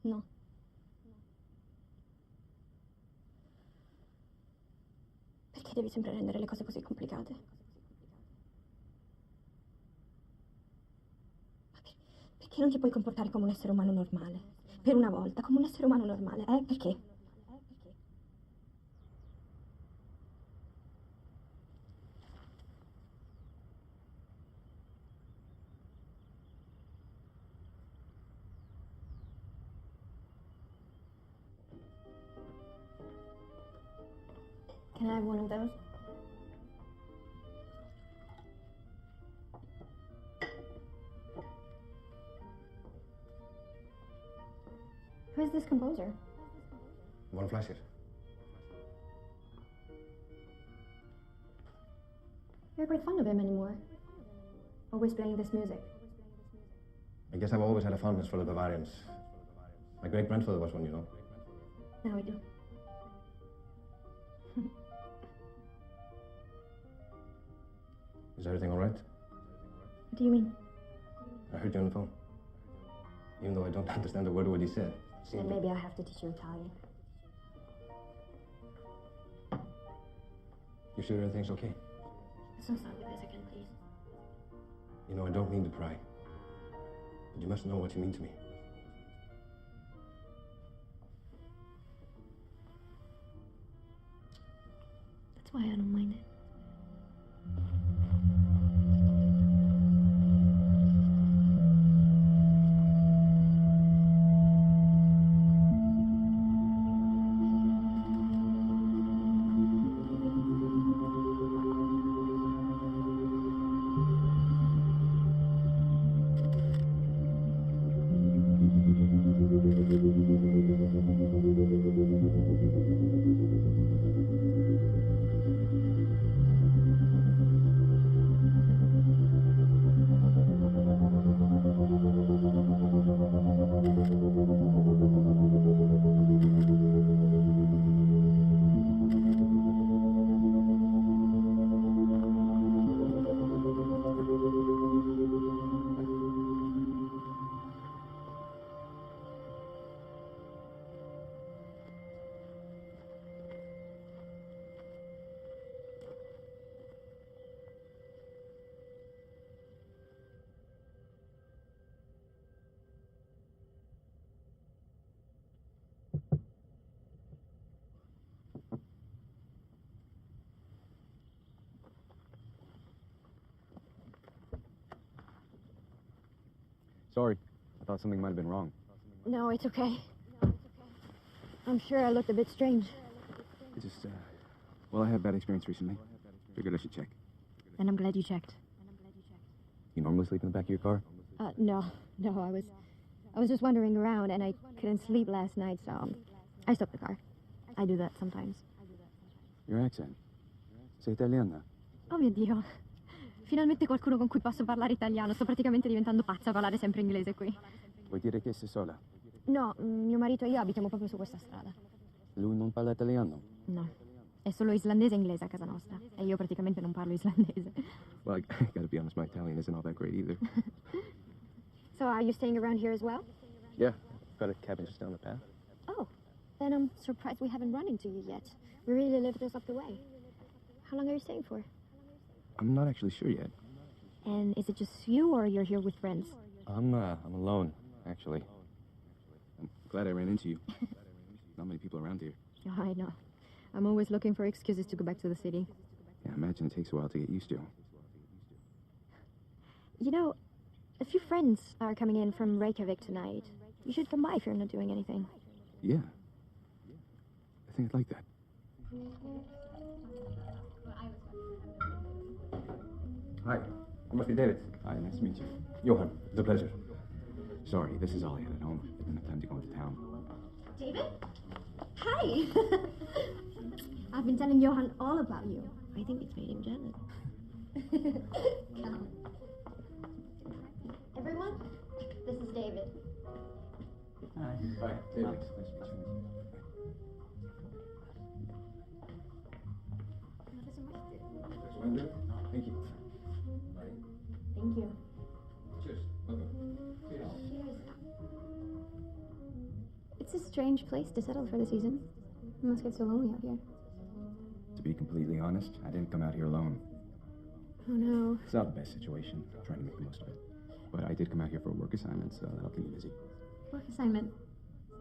No. Perché devi sempre rendere le cose così complicate? Perché non ti puoi comportare come un essere umano normale? Per una volta, come un essere umano normale, eh? Perché? Can I have one of those? Who is this composer? Von Fleischer. You're quite fond of him anymore. Always playing this music. I guess I've always had a fondness for the Bavarians. My great-grandfather was one, you know. Now I do. Is everything all right? What do you mean? I heard you on the phone. Even though I don't understand a word of what he said. Then maybe I have to teach you Italian. You sure everything's okay? Let's not start with this again, please. You know, I don't mean to pry. But you must know what you mean to me. That's why I don't mind it. Sorry. I thought something might have been wrong. No, it's okay. I'm sure I looked a bit strange. I just, well, I had a bad experience recently. Figured I should check. And I'm glad you checked. You normally sleep in the back of your car? No, I was just wandering around and I couldn't sleep last night, so I stopped the car. I do that sometimes. Your accent. Sei italiana? Oh mio Dio. Finalmente qualcuno con cui posso parlare italiano. Sto praticamente diventando pazza a parlare sempre inglese qui. Vuoi dire che sei sola? No, mio marito e io abitiamo proprio su questa strada. Lui non parla italiano? No, è solo islandese e inglese a casa nostra. E io praticamente non parlo islandese. Well, I gotta be honest, my Italian isn't all that great either. So are you staying around here as well? Yeah, got a cabin just down the path. Oh, then I'm surprised we haven't run into you yet. We really live just up the way. How long are you staying for? I'm not actually sure yet. And is it just you or you're here with friends? I'm alone, actually. I'm glad I ran into you. Not many people around here. Oh, I know. I'm always looking for excuses to go back to the city. Yeah, I imagine it takes a while to get used to. You know, a few friends are coming in from Reykjavik tonight. You should come by if you're not doing anything. Yeah. I think I'd like that. Hi, I must be David. Hi, nice to meet you. Johan, it's a pleasure. Sorry, this is all I had at home. I didn't have time to go into town. David? Hi! I've been telling Johan all about you. I think it's made him jealous. Come. Everyone, this is David. Hi. Hi, David. Nice to meet you. Thank you. Thank you. Cheers. Okay. Cheers. Cheers. strange place to settle for the season. It must get so lonely out here. To be completely honest, I didn't come out here alone. Oh no. It's not the best situation. I'm trying to make the most of it. But I did come out here for a work assignment, so that'll keep me busy. Work assignment?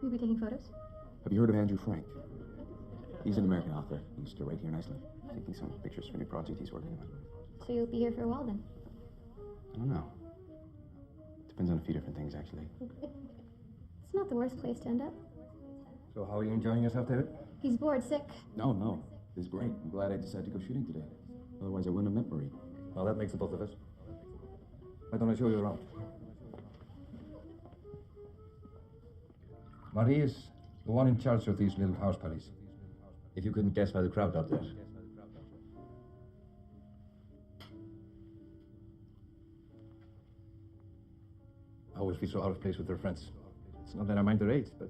Will you be taking photos? Have you heard of Andrew Frank? He's an American author. He used to write here in Iceland, taking some pictures for a new project he's working on. So you'll be here for a while then? I don't know. Depends on a few different things, actually. It's not the worst place to end up. So how are you enjoying yourself, David? He's bored sick. No. This is great. I'm glad I decided to go shooting today. Otherwise, I wouldn't have met Marie. Well, that makes the both of us. Why don't I show you around? Marie is the one in charge of these little house parties. If you couldn't guess by the crowd out there. I always feel so out of place with their friends. It's not that I mind their age, but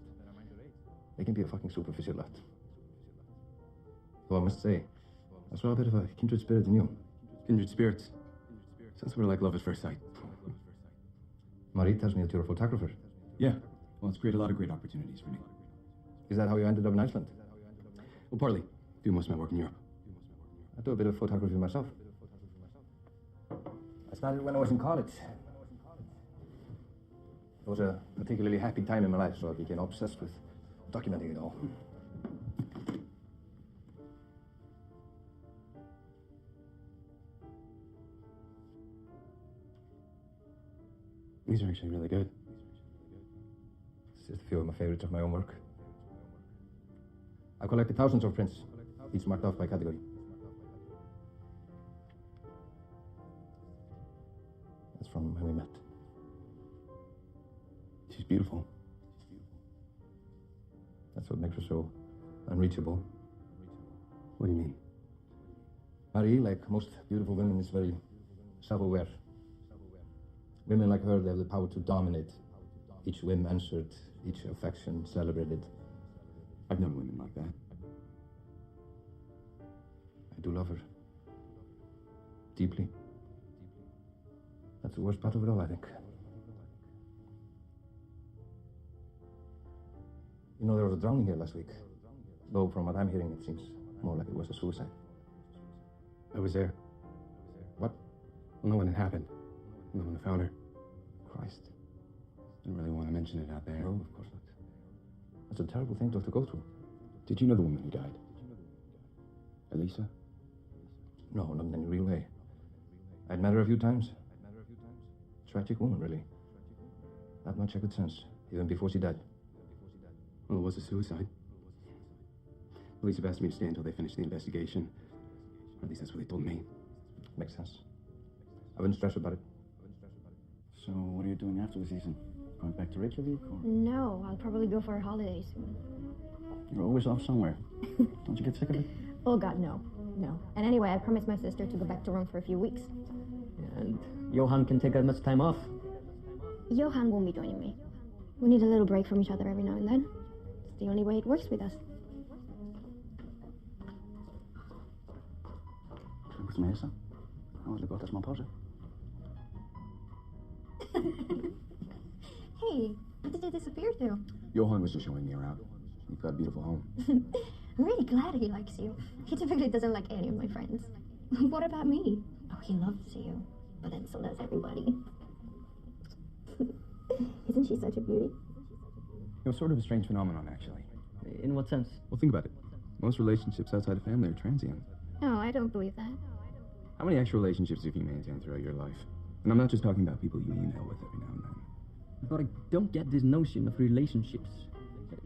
they can be a fucking superficial lot. Though I must say, I saw a bit of a kindred spirit in you. Kindred spirits? Sounds sort of like love at first sight. Marie tells me that you're a photographer. Yeah. Well, it's created a lot of great opportunities for me. Is that how you ended up in Iceland? Well, partly. Do most of my work in Europe. I do a bit of photography myself. I started when I was in college. It was a particularly happy time in my life, so I became obsessed with documenting it all. These are actually really good. It's just a few of my favorites of my own work. I've collected thousands of prints, each marked off by category. That's from when we met. She's beautiful. That's what makes her so unreachable. What do you mean? Marie, like most beautiful women, is very self-aware. Women like her, they have the power to dominate. Each whim answered, each affection celebrated. I've known women like that. I do love her. Deeply. That's the worst part of it all, I think. You know, there was a drowning here last week. Though from what I'm hearing, it seems more like it was a suicide. I was there. What? Well, no one had happened. No one found her. Christ. Didn't really want to mention it out there. No, of course not. That's a terrible thing to have to go through. Did you know the woman who died? Elisa? No, not in any real way. I'd met her a few times. Tragic woman, really. Not much I could sense, even before she died. Well, it was a suicide. Police have asked me to stay until they finish the investigation. Or at least that's what they told me. Makes sense. I wouldn't stress about it. So, what are you doing after the season? Going back to Reykjavik, or? No, I'll probably go for a holiday soon. You're always off somewhere. Don't you get sick of it? Oh god, no. No. And anyway, I promised my sister to go back to Rome for a few weeks. And Johan can take as much time off. Johan won't be joining me. We need a little break from each other every now and then. It's the only way it works with us. Goed meester. Anders lukt dat maar pauze. Hey, what did you disappear to? Johan was just showing me around. You've got a beautiful home. I'm really glad he likes you. He typically doesn't like any of my friends. What about me? Oh, he loves you. But then so does everybody. Isn't she such a beauty? It was sort of a strange phenomenon, actually. In what sense? Well, think about it. Most relationships outside of family are transient. No, I don't believe that. How many actual relationships have you maintained throughout your life? And I'm not just talking about people you email with every now and then. But I don't get this notion of relationships.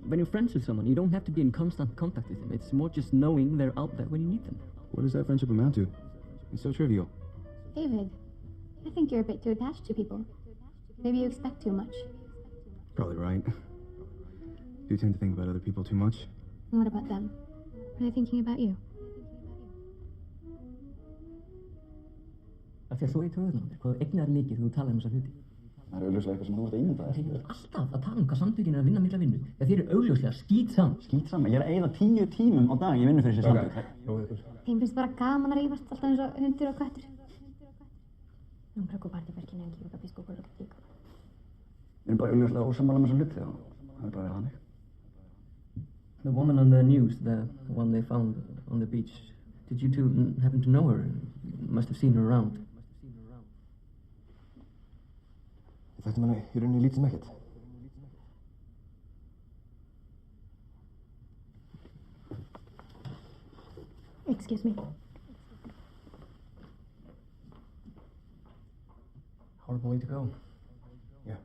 When you're friends with someone, you don't have to be in constant contact with them. It's more just knowing they're out there when you need them. What does that friendship amount to? It's so trivial. David, I think you're a bit too attached to people. Maybe you expect too much. Probably right. Do tend to think about other people too much. And what about them? Are they thinking about you? Af því að þú veit höfðunum, hvað eignar mikið þú talar þessar hluti. Það augljóslega eitthvað sem þú ert að ímynda þér. Þeir eru alltaf að tala hvað samtökin að vinna mikla vinnu. Þegar þeir eru augljóslega skítsaman. Skítsaman? Ég að eyða 10 tímum á dag í vinnu fyrir þessi samtök. Þeim finnst bara gaman að rífast alltaf eins og hundur og köttur. Non preoccuparti perché neanche io capisco quello che dicono. Við erum bara augljóslega ósammála með þessa hluti og það bara verið þannig. The woman on the news, the one they found on the beach. Did you two happen to know her? You must have seen her around. Þetta manna í rauninni lítið sem ekkert. Excuse me. Horrible way to go. Yeah.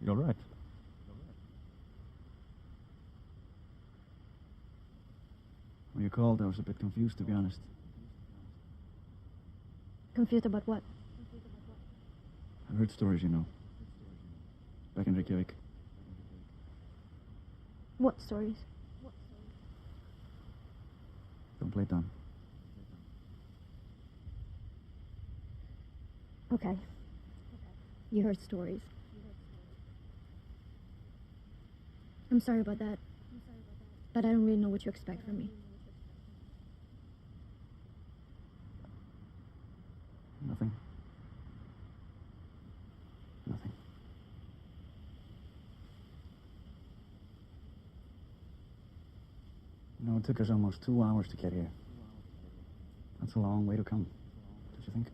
You all right? When you called, I was a bit confused, to be honest. Confused about what? I've heard stories, you know. Back in Reykjavik. What stories? Don't play dumb. Okay. You heard stories. I'm sorry about that. But I don't really know what you expect from me. Nothing. Nothing. You know, it took us almost 2 hours to get here. That's a long way to come, don't you think?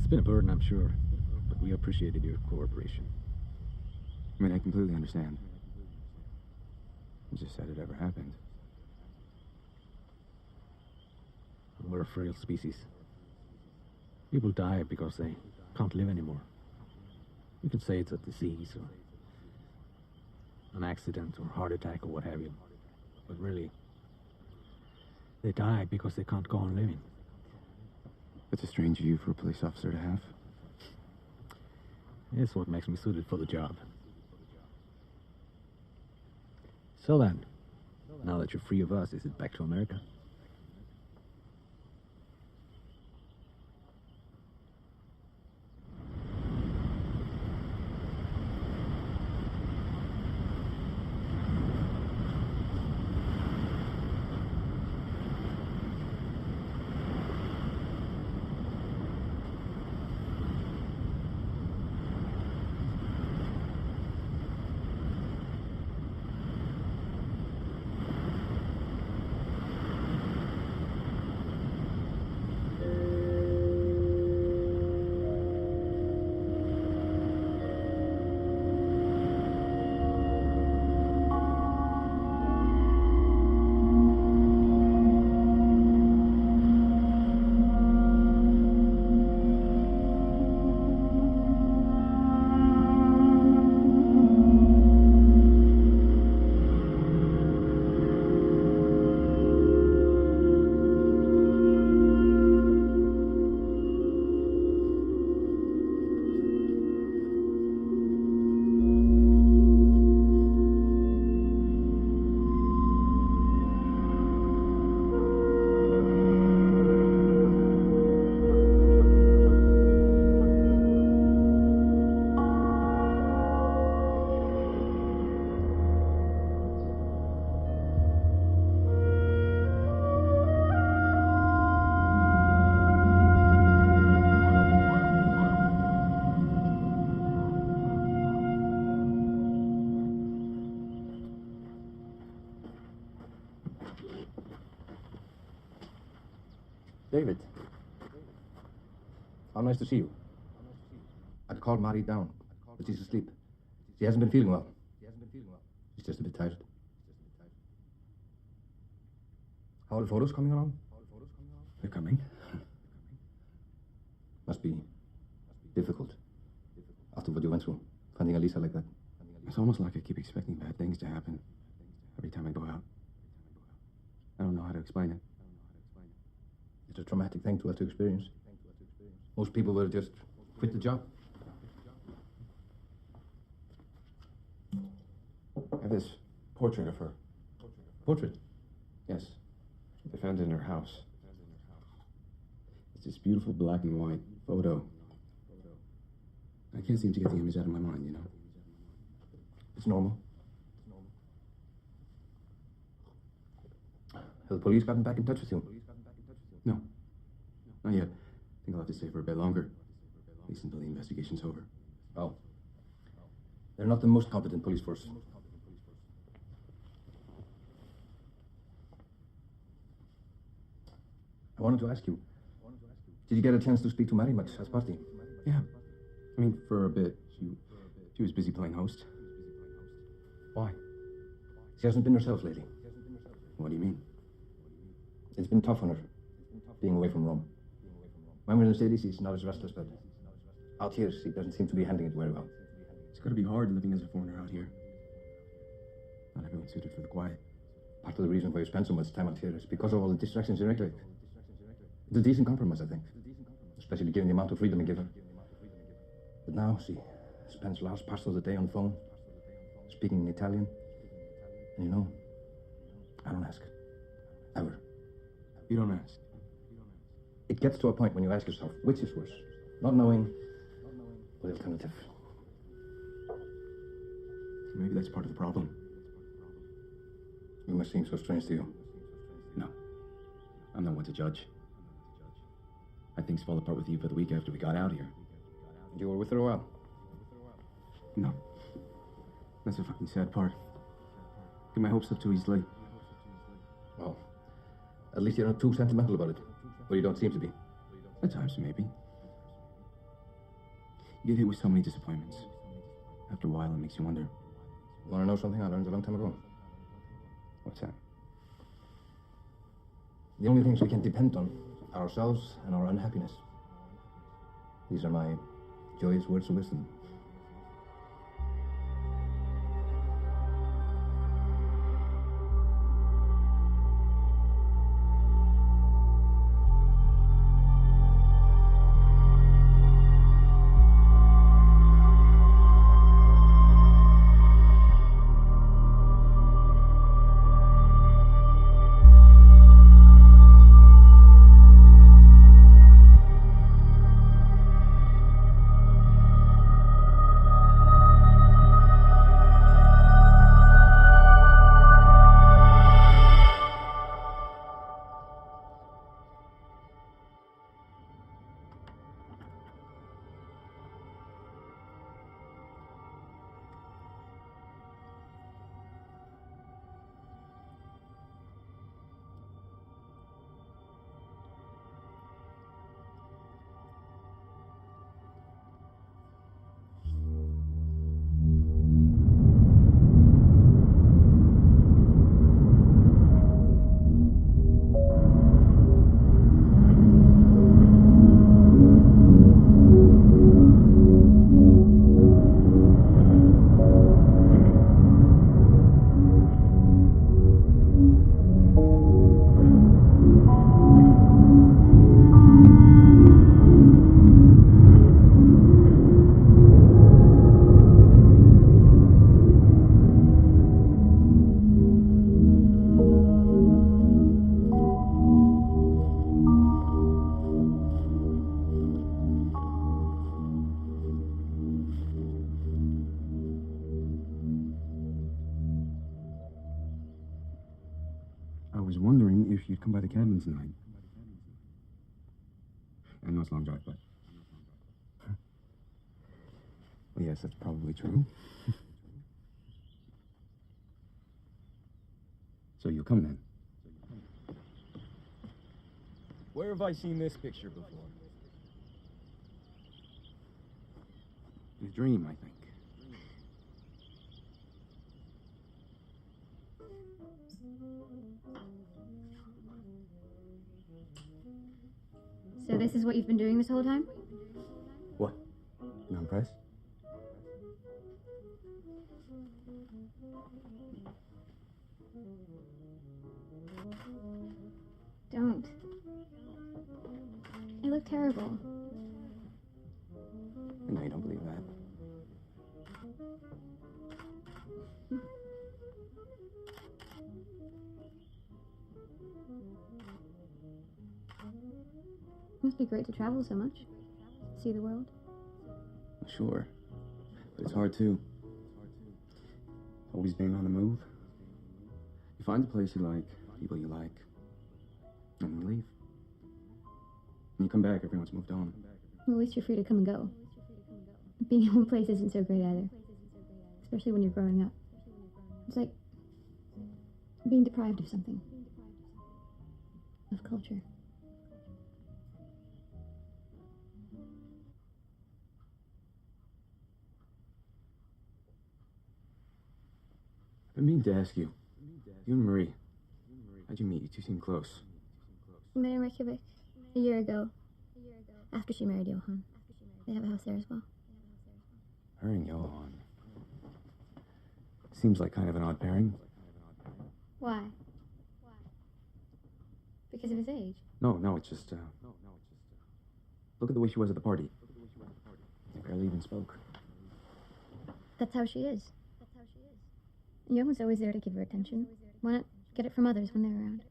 It's been a burden, I'm sure, but we appreciated your cooperation. I mean, I completely understand. You just said it ever happened. We're a frail species. People die because they can't live anymore. You can say it's a disease or an accident or heart attack or what have you. But really, they die because they can't go on living. That's a strange view for a police officer to have. It's what makes me suited for the job. So then, now that you're free of us, is it back to America? David. How nice to see you. I'd called Mari down, but she's asleep. She hasn't been feeling well. She's just a bit tired. How are the photos coming along? They're coming. Must be difficult. After what you went through, finding Elisa like that. It's almost like I keep expecting bad things to happen every time I go out. I don't know how to explain it. It's a traumatic thing to have to experience. Most people will just quit the job. I have this portrait of her. Portrait? Yes. They found it in her house. It's this beautiful black and white photo. I can't seem to get the image out of my mind, you know? It's normal. Have the police gotten back in touch with you? No. Not yet. I think I'll have to stay for a bit longer. At least until the investigation's over. Oh. They're not the most competent police force. I wanted to ask you, did you get a chance to speak to Mary much at party? Yeah. I mean, for a bit. She was busy playing host. Why? She hasn't been herself lately. What do you mean? It's been tough on her, being away from Rome. When we're in the city, she's not as restless, but out here, she doesn't seem to be handling it very well. It's gotta be hard living as a foreigner out here. Not everyone's suited for the quiet. Part of the reason why you spend so much time out here is because of all the distractions in Reykjavik. It's a decent compromise, I think. Especially given the amount of freedom you give her. But now she spends large parts of the day on the phone, speaking in Italian. And you know, I don't ask. Ever. You don't ask? It gets to a point when you ask yourself, which is worse? Not knowing, or the alternative. Maybe that's part of the problem. We must seem so strange to you. No. I'm not one to judge. I things fall apart with you for the week after we got out here. You were with her a while? No. That's the fucking sad part. Get my hopes up too easily. Well, at least you're not too sentimental about it. Or you don't seem to be. At times, maybe. You get hit with so many disappointments. After a while, it makes you wonder. Want to know something I learned a long time ago? What's that? The only things we can depend on are ourselves and our unhappiness. These are my joyous words of wisdom. I was wondering if you'd come by the cabin tonight. I know it's a long drive, but... Well, yes, that's probably true. So you'll come then? Where have I seen this picture before? In a dream, I think. So this is what you've been doing this whole time? What? Not impressed? Don't. I look terrible. No, you don't believe that. Must be great to travel so much. See the world. Sure. But it's hard too. Always being on the move. You find a place you like, people you like, and then you leave. When you come back, everyone's moved on. Well, at least you're free to come and go. Being in one place isn't so great either. Especially when you're growing up. It's like being deprived of something. Of culture. I've been meaning to ask you. You and Marie. How'd you meet? You two seem close. We met in Reykjavik a year ago. After she married Johan. They have a house there as well. Her and Johan. Seems like kind of an odd pairing. Why? Because of his age? No, it's just, look at the way she was at the party. They barely even spoke. That's how she is. Johan's always there to give her attention. Why not get it from others when they're around?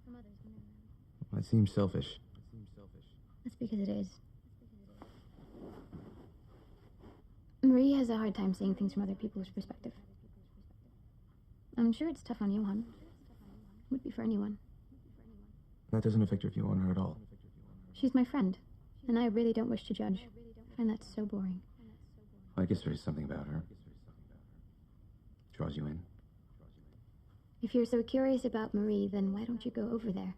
Well, that seems selfish. That's because it is. Marie has a hard time seeing things from other people's perspective. I'm sure it's tough on Johan. Would be for anyone. That doesn't affect your view on her at all. She's my friend, and I really don't wish to judge. I find that so boring. Well, I guess there is something about her. Draws you in. If you're so curious about Marie, then why don't you go over there?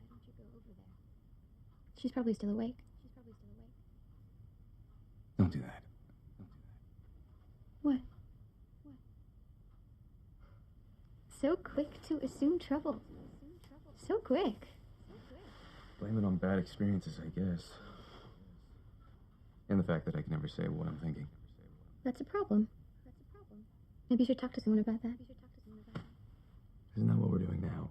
She's probably still awake. Don't do that. to assume trouble. So quick. Blame it on bad experiences, I guess. And the fact that I can never say what I'm thinking. That's a problem. Maybe you should talk to someone about that. Isn't that what we're doing now?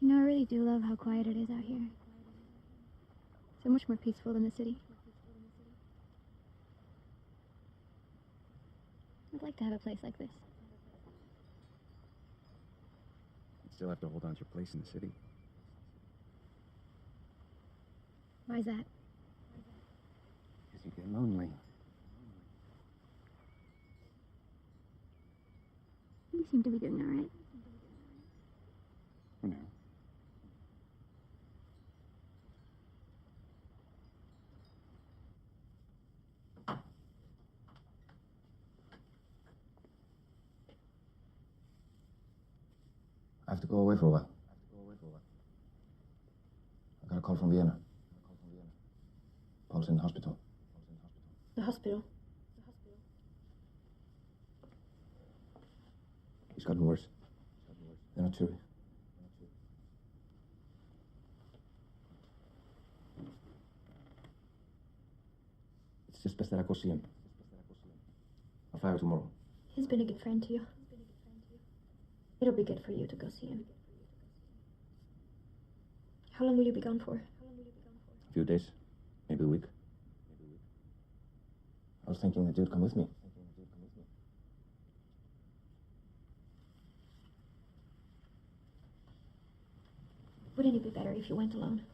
You know, I really do love how quiet it is out here. So much more peaceful than the city. I'd like to have a place like this. You still have to hold on to your place in the city. Why's that? Because you get lonely. You seem to be doing all right. For now. I have to go away for a while. I got a call from Vienna. Paul's in the hospital. The hospital? He's gotten worse. They're not sure. It's just best that I go see him. I'll fly out tomorrow. He's been a good friend to you. It'll be good for you to go see him. How long will you be gone for? A few days, maybe a week. I was thinking that you'd come with me. Wouldn't it be better if you went alone?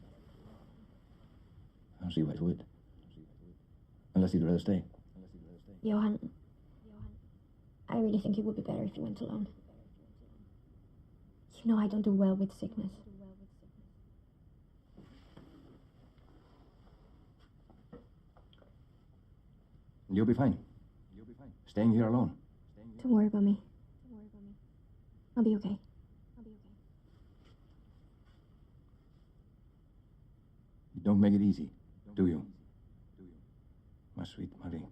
I don't see why it would. Unless you'd rather stay. Johan, I really think it would be better if you went alone. You know I don't do well with sickness. You'll be fine. Staying here alone. Don't worry about me. I'll be okay. You don't make it easy, do you? My sweet Marie.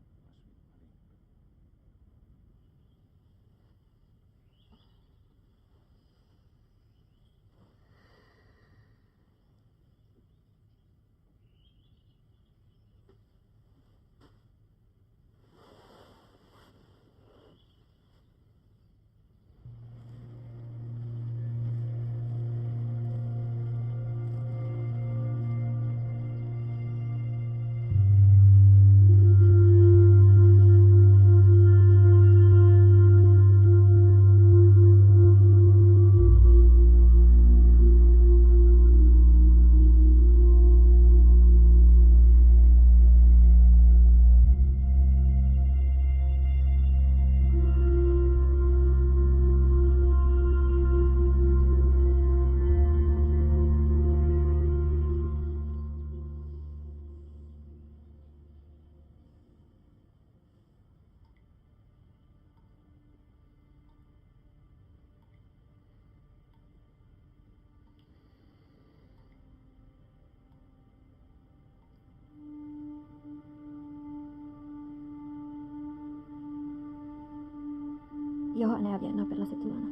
Johan è a Vienna per la settimana.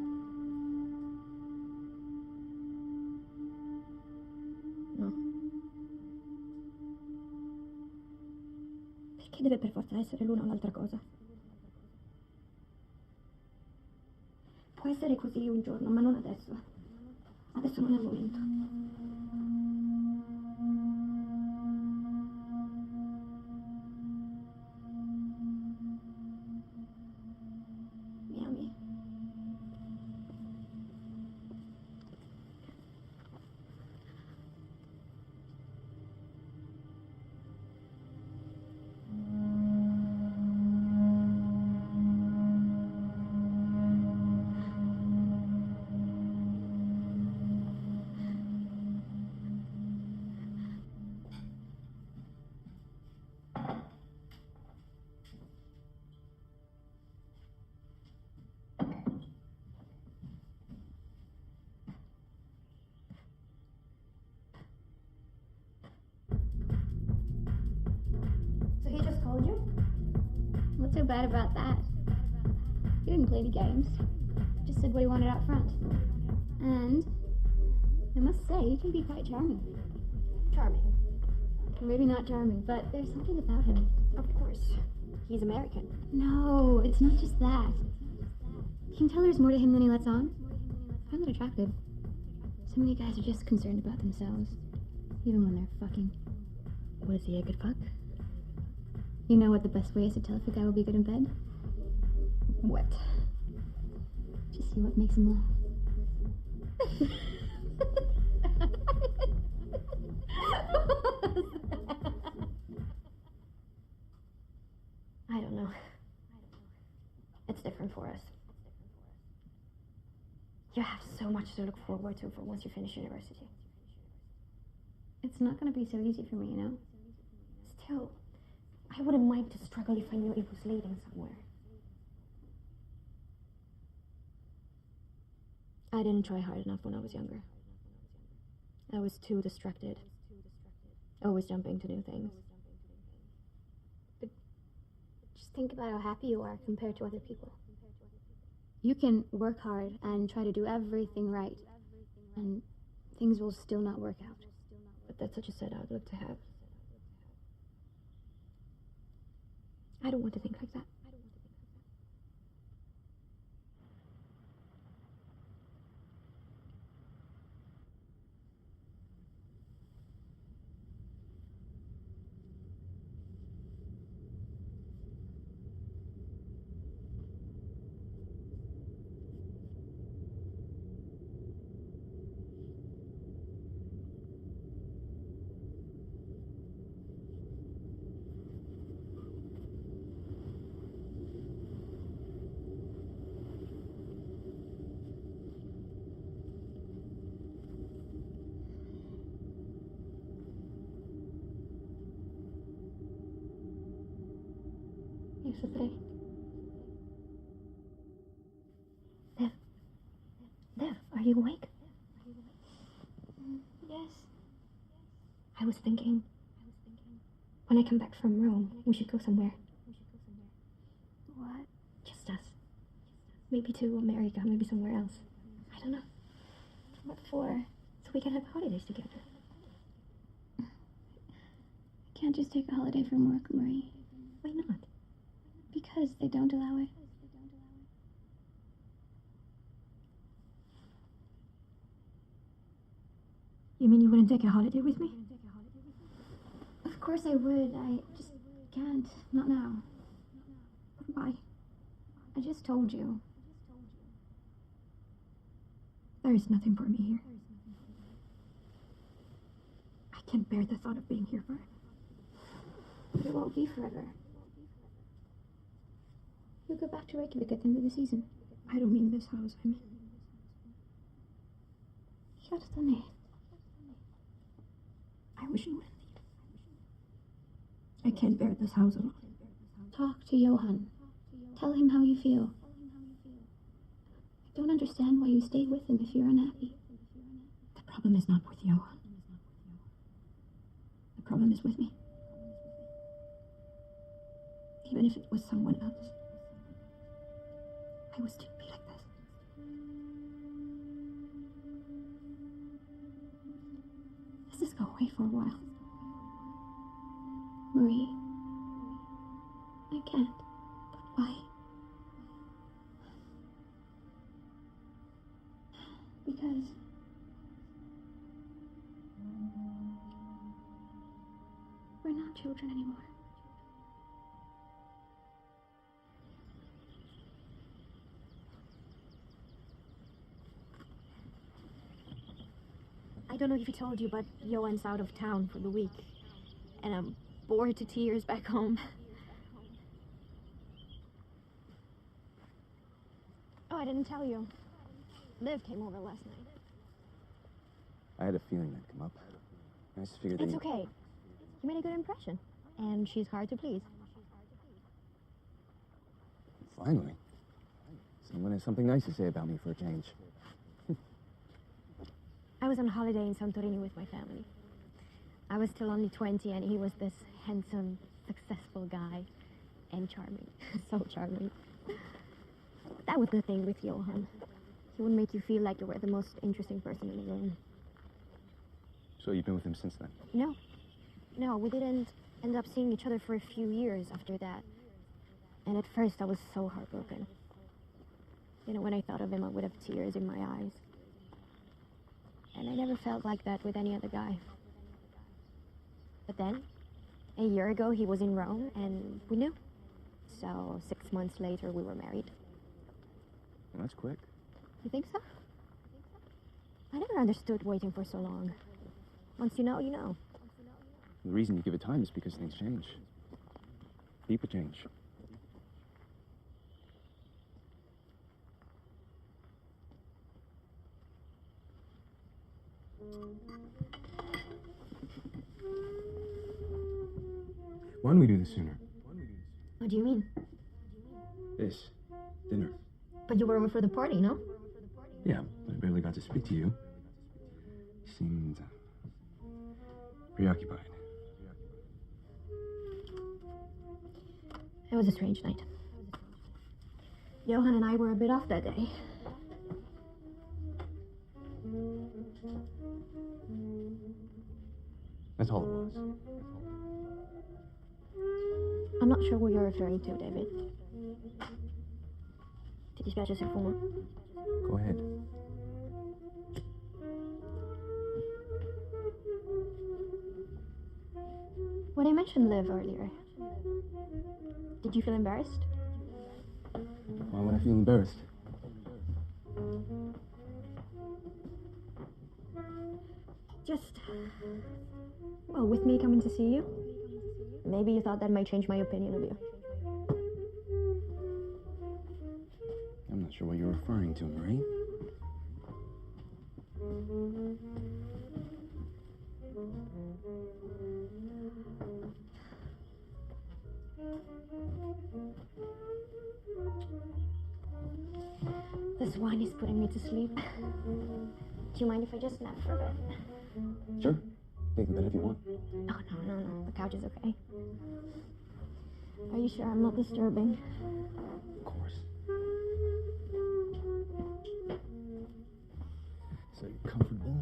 No. Perché deve per forza essere l'una o l'altra cosa? Può essere così un giorno, ma non adesso. Adesso non è il momento. Mi ami? so bad about that? He didn't play any games. Just said what he wanted out front. And I must say, he can be quite charming. Charming. Maybe not charming, but there's something about him. Of course. He's American. No, it's not just that. You can tell there's more to him than he lets on. I find that attractive. So many guys are just concerned about themselves, even when they're fucking. Was he a good fuck? You know what the best way is to tell if a guy will be good in bed? What? Just see what makes him laugh. I don't know. It's different for us. You have so much to look forward to for once you finish university. It's not going to be so easy for me, you know? Still, I wouldn't mind to struggle if I knew it was leading somewhere. I didn't try hard enough when I was younger. I was too distracted. Always jumping to new things. But just think about how happy you are compared to other people. You can work hard and try to do everything right, and things will still not work out. But that's such a sad outlook to have. I don't want to think like that. Eso cree. Dev, are you awake? Yes. I was thinking, when I come back from Rome, we should go somewhere. What? Just us. Maybe to America, maybe somewhere else. I don't know. What for? So we can have holidays together. I can't just take a holiday from work, Marie. Why not? Because they don't allow it. You mean you wouldn't take a holiday with me? Of course I would. I just can't. Not now. Why? I just told you. There is nothing for me here. I can't bear the thought of being here forever. But it won't be forever. You'll go back to Reykjavik at the end of the season. I don't mean this house, I mean... Hjartane. I wish you wouldn't leave. I can't bear this house alone. Talk to Johan. Tell him how you feel. I don't understand why you stay with him if you're unhappy. The problem is not with Johan. The problem is with me. Even if it was someone else, I would still be like this. Let's just go away for a while. Marie, I can't. But why? Because we're not children anymore. I don't know if he told you, but Johan's out of town for the week. And I'm bored to tears back home. Oh, I didn't tell you. Liv came over last night. I had a feeling that'd come up. I just figured that It's okay. You made a good impression. And she's hard to please. Finally. Someone has something nice to say about me for a change. I was on holiday in Santorini with my family. I was still only 20 and he was this handsome, successful guy. and charming. So charming. That was the thing with Johan. He would make you feel like you were the most interesting person in the room. So you've been with him since then? No, we didn't end up seeing each other for a few years after that. And at first I was so heartbroken. You know, when I thought of him, I would have tears in my eyes. And I never felt like that with any other guy. But then, a year ago, he was in Rome, and we knew. So 6 months later, we were married. Well, that's quick. You think so? I never understood waiting for so long. Once you know, you know. The reason you give it time is because things change. People change. Why don't we do this sooner? What do you mean? This. Dinner. But you were over for the party, no? Yeah, but I barely got to speak to you. You seemed preoccupied. It was a strange night. Johan and I were a bit off that day. That's all it was. I'm not sure what you're referring to, David. Ti dispiace se fumo? Go ahead. When I mentioned Liv earlier, did you feel embarrassed? Why would I feel embarrassed? Just, well, with me coming to see you, maybe you thought that might change my opinion of you. I'm not sure what you're referring to, Marie. This wine is putting me to sleep. Do you mind if I just nap for a bit? Sure. Take the bed if you want. Oh, no. The couch is okay. Are you sure I'm not disturbing? Of course. So you're comfortable?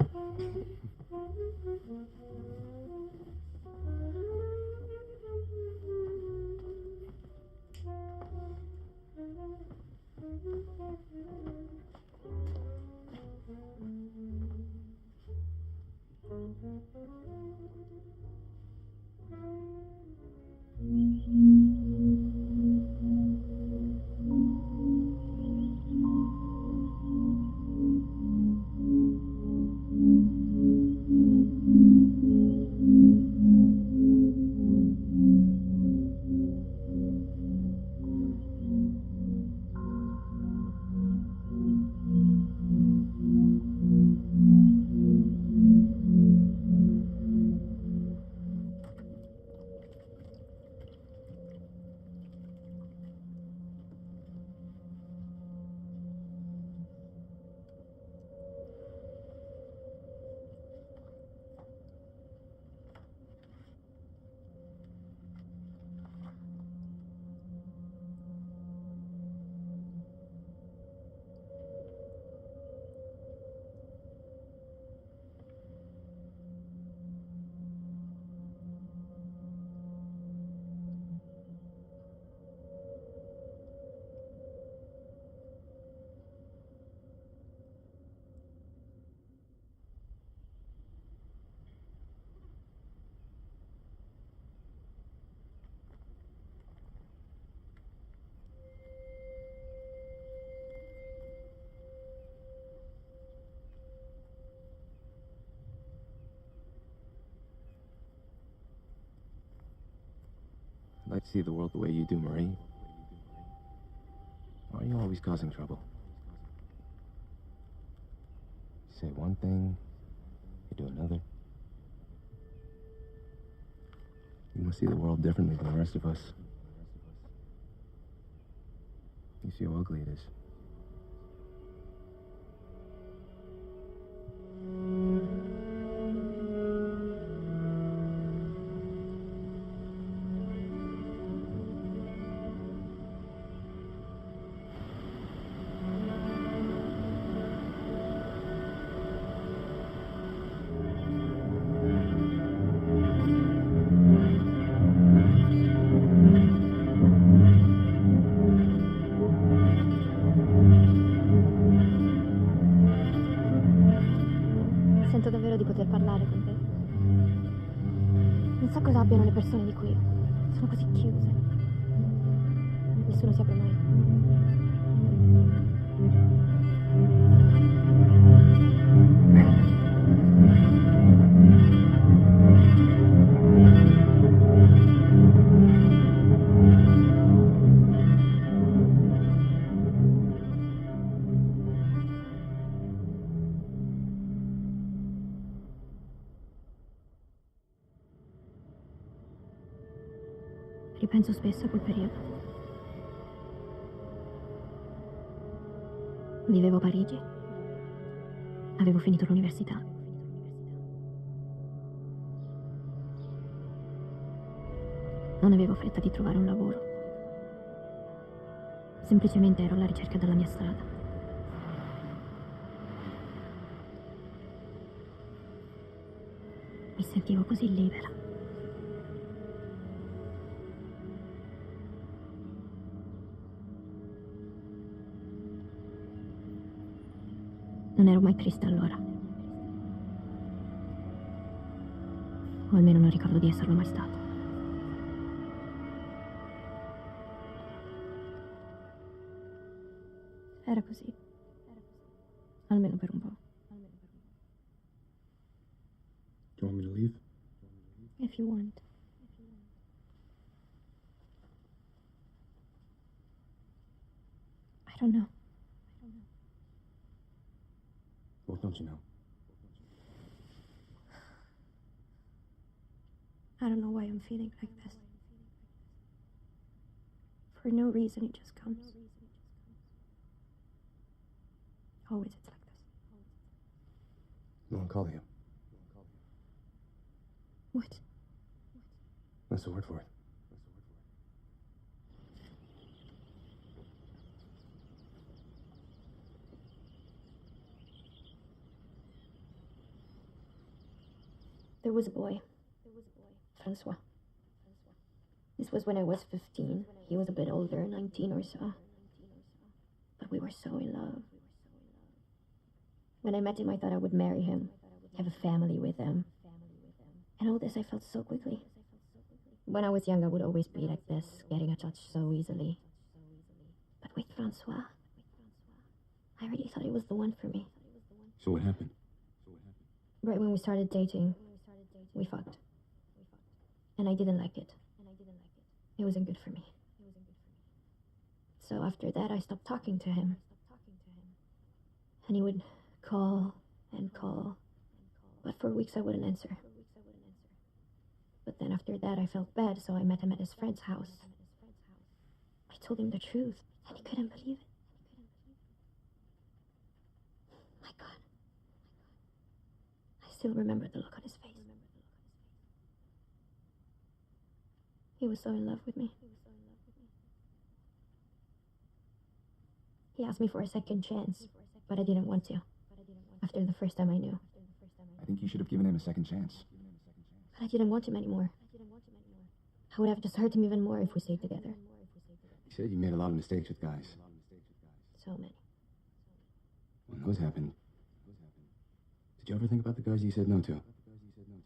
I'd like to see the world the way you do, Marie. Why are you always causing trouble? You say one thing, you do another. You must see the world differently than the rest of us. You see how ugly it is. Non so cosa abbiano le persone di qui. Sono così chiuse. Nessuno si apre mai. Ripenso spesso a quel periodo. Vivevo a Parigi. Avevo finito l'università. Non avevo fretta di trovare un lavoro. Semplicemente ero alla ricerca della mia strada. Mi sentivo così libera. Non ero mai triste allora. O almeno non ricordo di esserlo mai stato. Era così. Almeno per un po'. Do you want me to leave? If you want. I don't know. What don't you know? I don't know why I'm feeling like this. For no reason, it just comes. Always it's like this. Melancholia. What? That's the word for it. There was a boy. Francois. This was when I was 15. He was a bit older, 19 or so. But we were so in love. When I met him, I thought I would marry him, have a family with him. And all this I felt so quickly. When I was young, I would always be like this, getting attached so easily. But with Francois, I really thought he was the one for me. So what happened? Right when we started dating, we fucked. And I didn't like it. It wasn't good for me. So after that, I stopped talking to him. And he would call and call. But for weeks, I wouldn't answer. But then after that, I felt bad, so I met him at his friend's house. I told him the truth, and he couldn't believe it. My God. I still remember the look on his face. He was so in love with me. He asked me for a second chance, but I didn't want to. After the first time I knew. I think you should have given him a second chance. But I didn't want him anymore. I would have just hurt him even more if we stayed together. You said you made a lot of mistakes with guys. So many. When those happened, did you ever think about the guys you said no to?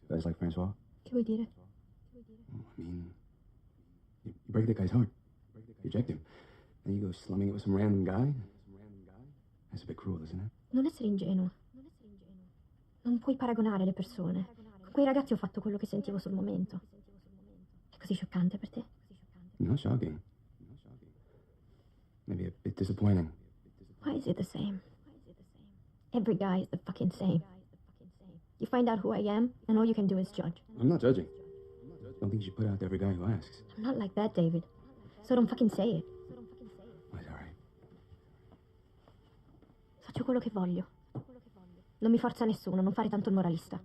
Guys like Francois? Che vuoi dire? I mean, you break that guy's heart. Reject him. Then you go slumming it with some random guy? That's a bit cruel, isn't it? Non essere ingenuo. Non puoi paragonare le persone. Con quei ragazzi ho fatto quello che sentivo sul momento. È così scioccante per te? Not shocking. Maybe a bit disappointing. Why is it the same? Every guy is the fucking same. You find out who I am, and all you can do is judge. I'm not judging. Don't think you should put out to every guy who asks. I'm not like that, David. So don't fucking say it. Well, it's alright. Faccio quello che voglio. Non mi forza nessuno, non fare tanto il moralista.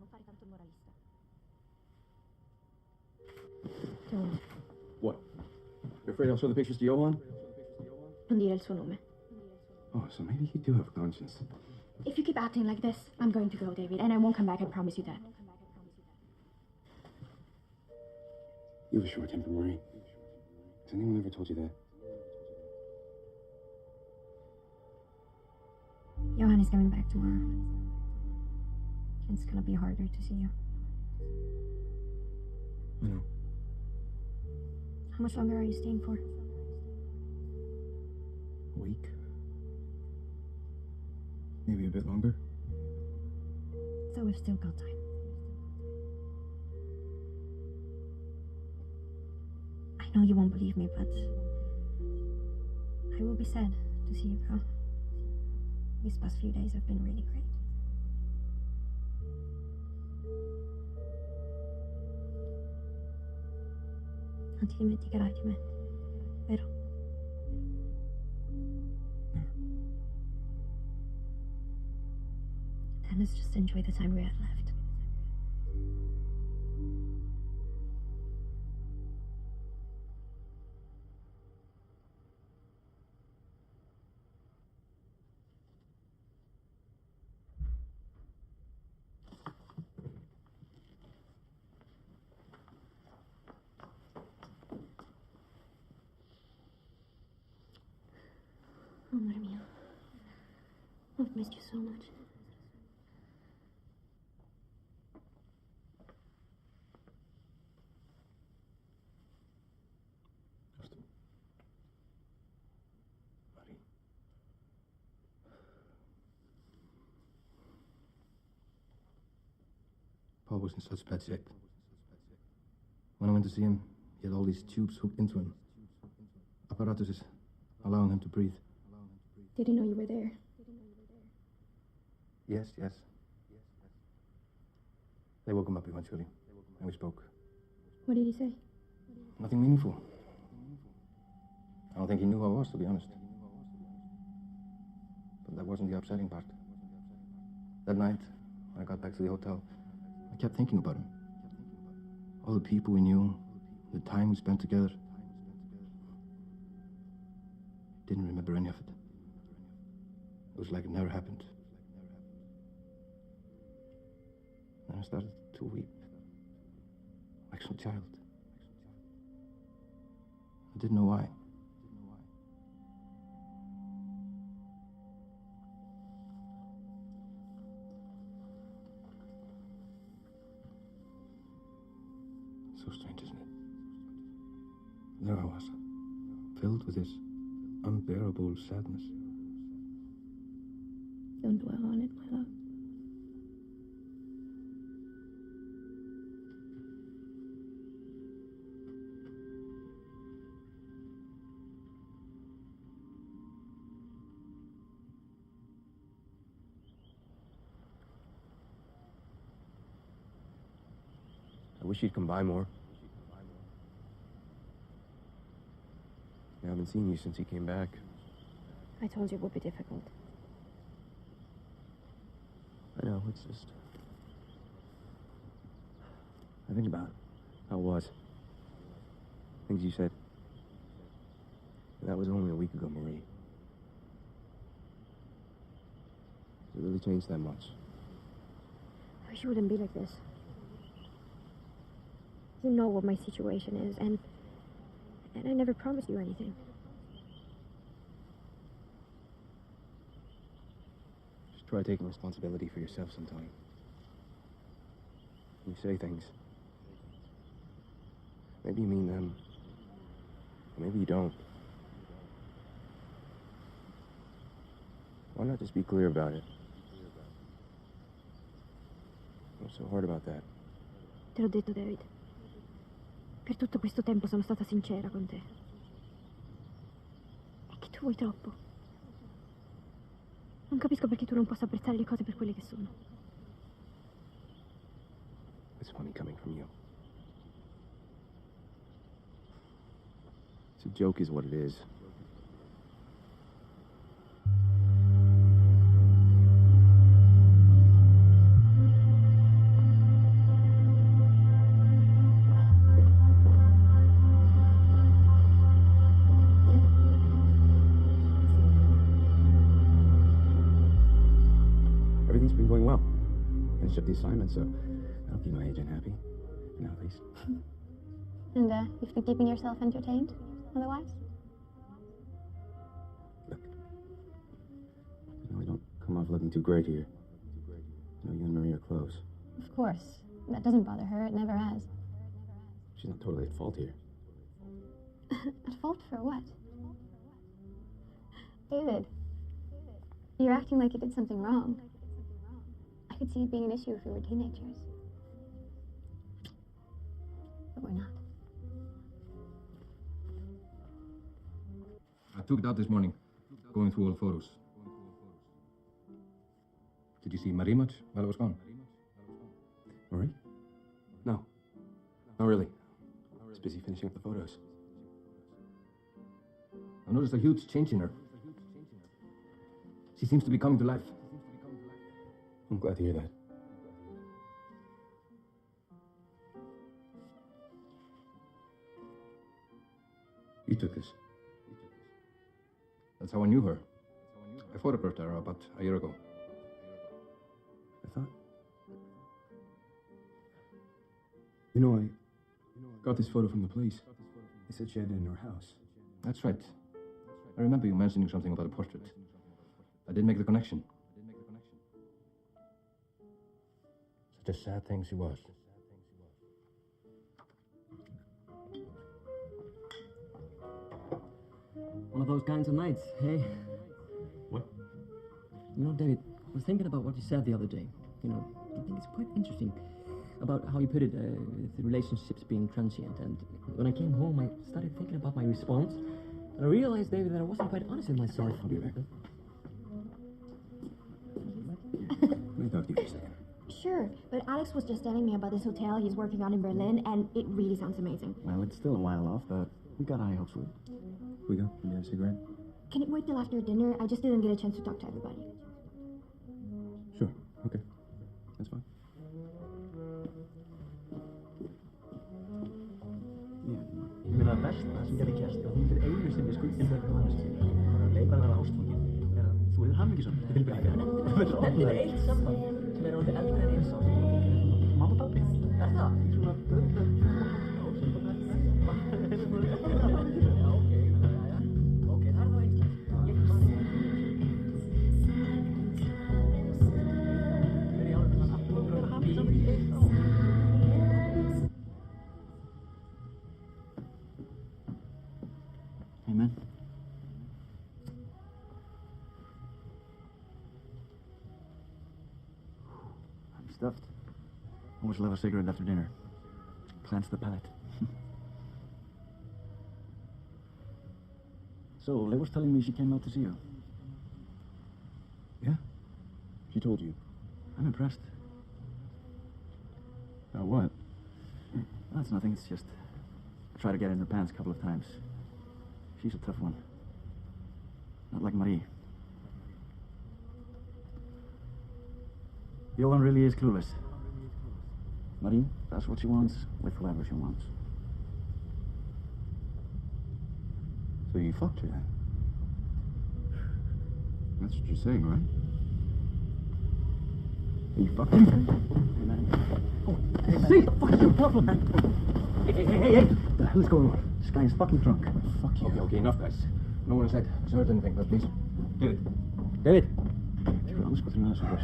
Don't. What? You're afraid I'll show the pictures to Johan? Non dire il suo nome. Oh, so maybe you do have a conscience. If you keep acting like this, I'm going to go, David, and I won't come back, I promise you that. You have a short temper, Marie. Has anyone ever told you that? Johan is coming back tomorrow. It's gonna be harder to see you. I know. How much longer are you staying for? A week. Maybe a bit longer. So we've still got time. I know you won't believe me, but I will be sad to see you go. These past few days have been really great. Non ti dimenticherai di me, vero? Then let's just enjoy the time we had left. Amor mio, I've missed you so much. Paul was in such bad shape. When I went to see him, he had all these tubes hooked into him. Apparatuses allowing him to breathe. Did he know you were there? Yes. They woke him up eventually, and we spoke. What did he say? Nothing meaningful. I don't think he knew who I was, to be honest. But that wasn't the upsetting part. That night, when I got back to the hotel, I kept thinking about him. All the people we knew, the time we spent together. Didn't remember any of it. It was like it never happened. Then I started to weep, like some child. I didn't know why. So strange, isn't it? There I was, filled with this unbearable sadness. Don't dwell on it, my love. I wish you'd come by more. I haven't seen you since he came back. I told you it would be difficult. I know, it's just... I think about how it was. Things you said. That was only a week ago, Marie. Has it really changed that much? I wish you wouldn't be like this. You know what my situation is, and I never promised you anything. Just try taking responsibility for yourself sometime. You say things. Maybe you mean them. Or maybe you don't. Why not just be clear about it? What's so hard about that? Te l'ho detto, David. Per tutto questo tempo sono stata sincera con te. È che tu vuoi troppo. Non capisco perché tu non possa apprezzare le cose per quelle che sono. It's funny coming from you. It's a joke is what it is. Everything's been going well. Finished up the assignment, so that'll keep my agent happy. For now, at least. And, you've been keeping yourself entertained, otherwise? Look. I know I don't come off looking too great here. I know you and Marie are close. Of course. That doesn't bother her. It never has. She's not totally at fault here. At fault for what? David, you're acting like you did something wrong. I could see it being an issue if we were teenagers. But we're not. I took it out this morning, going through all the photos. Did you see Marie much while I was gone? Marie? No. Not really. I was busy finishing up the photos. I've noticed a huge change in her. She seems to be coming to life. I'm glad to hear that. You took this. That's how I knew her. I photographed her about a year ago. I thought... You know, I got this photo from the police. They said she had it in her house. That's right. I remember you mentioning something about a portrait. I didn't make the connection. Such a sad thing she was. One of those kinds of nights, hey? What? You know, David, I was thinking about what you said the other day. You know, I think it's quite interesting about how you put it, the relationships being transient. And when I came home, I started thinking about my response. And I realized, David, that I wasn't quite honest with myself. I'll be back. Let me talk to you for a second. Sure, but Alex was just telling me about this hotel he's working on in Berlin, and it really sounds amazing. Well, it's still a while off, but we got high hopes for it. We go? You need a cigarette? Can it wait till after dinner? I just didn't get a chance to talk to everybody. Sure. Okay. That's fine. Ég meina að versta sem gerði kæst að hún fyrir einu sinni skuldin fyrir manneskinu og leikar að vera ástfangin er að þú er hamingjusam til tilbyrja. Þetta er eitt samband sem er orðið eldri en eins árs. Mamma og pabbi. Er það? Svona börn. Amen. I'm stuffed. Always love a cigarette after dinner. Cleanse the palate. So, Leigh was telling me she came out to see you. Yeah? She told you? I'm impressed. About what? That's nothing, it's just... I tried to get in her pants a couple of times. She's a tough one. Not like Marie. Johan really is clueless. Marie does what she wants with whoever she wants. So you fucked her then? That's what you're saying, right? You fucked her? Hey, man. Oh, hey, man. See, what the fuck is your problem, man? Hey! What the hell is going on? This guy is fucking drunk. Fuck you. Okay, enough, guys. No one has heard anything, but please. David. David! Ég var annars hvað þurfum aðeins okkur.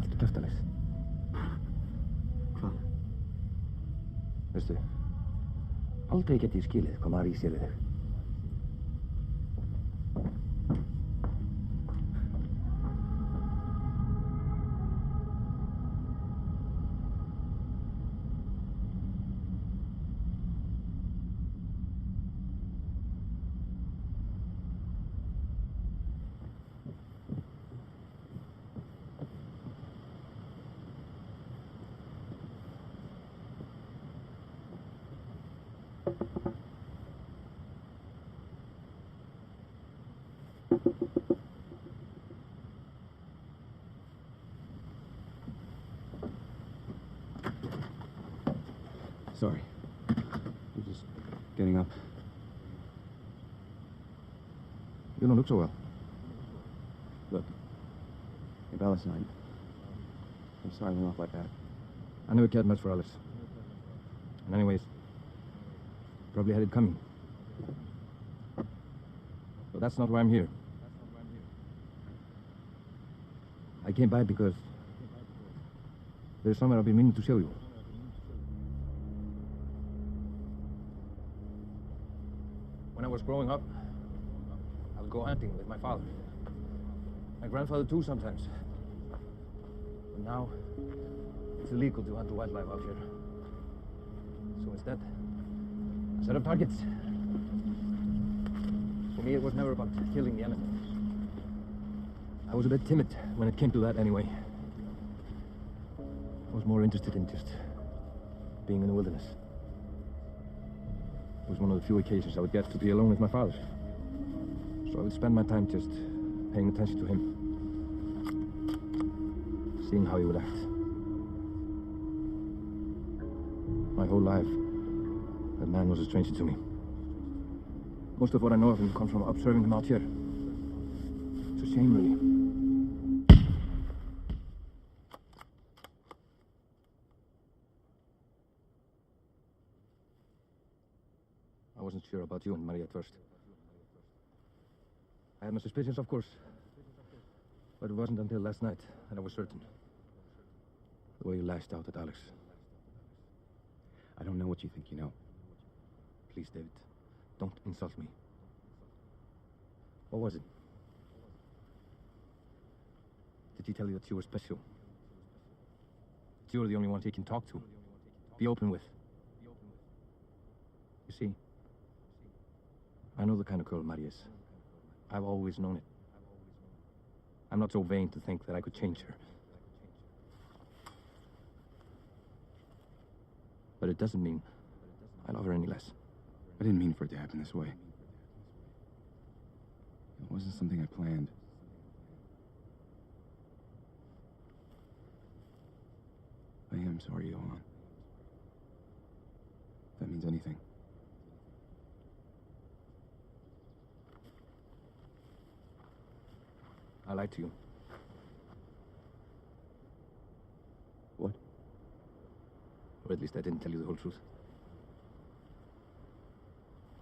Allt kæftanis. Hvað? Veistu, aldrei get ég skilið hvað Marie sér við þig. Sorry. I'm just getting up. You don't look so well. Look, if Alice and I'm starting off like that. I never cared much for Alice. And anyways, probably had it coming. But that's not why I'm here. I came by because there's somewhere I've been meaning to show you. When I was growing up, I would go hunting with my father. My grandfather too sometimes. But now, it's illegal to hunt the wildlife out here. So instead, I set up targets. For me, it was never about killing the animals. I was a bit timid when it came to that anyway. I was more interested in just being in the wilderness. It was one of the few occasions I would get to be alone with my father. So I would spend my time just paying attention to him. Seeing how he would act. My whole life, that man was a stranger to me. Most of what I know of him comes from observing him out here. It's a shame, really. I wasn't sure about you and Maria at first. I had my suspicions, of course. But it wasn't until last night that I was certain. The way you lashed out at Alex. I don't know what you think you know. Please, David, don't insult me. What was it? Did he tell you that you were special? That you were the only one he can talk to? Be open with? You see, I know the kind of girl Maria is. I've always known it. I'm not so vain to think that I could change her. But it doesn't mean I love her any less. I didn't mean for it to happen this way. It wasn't something I planned. I am sorry, Johan. If that means anything. I lied to you. What? Or at least I didn't tell you the whole truth.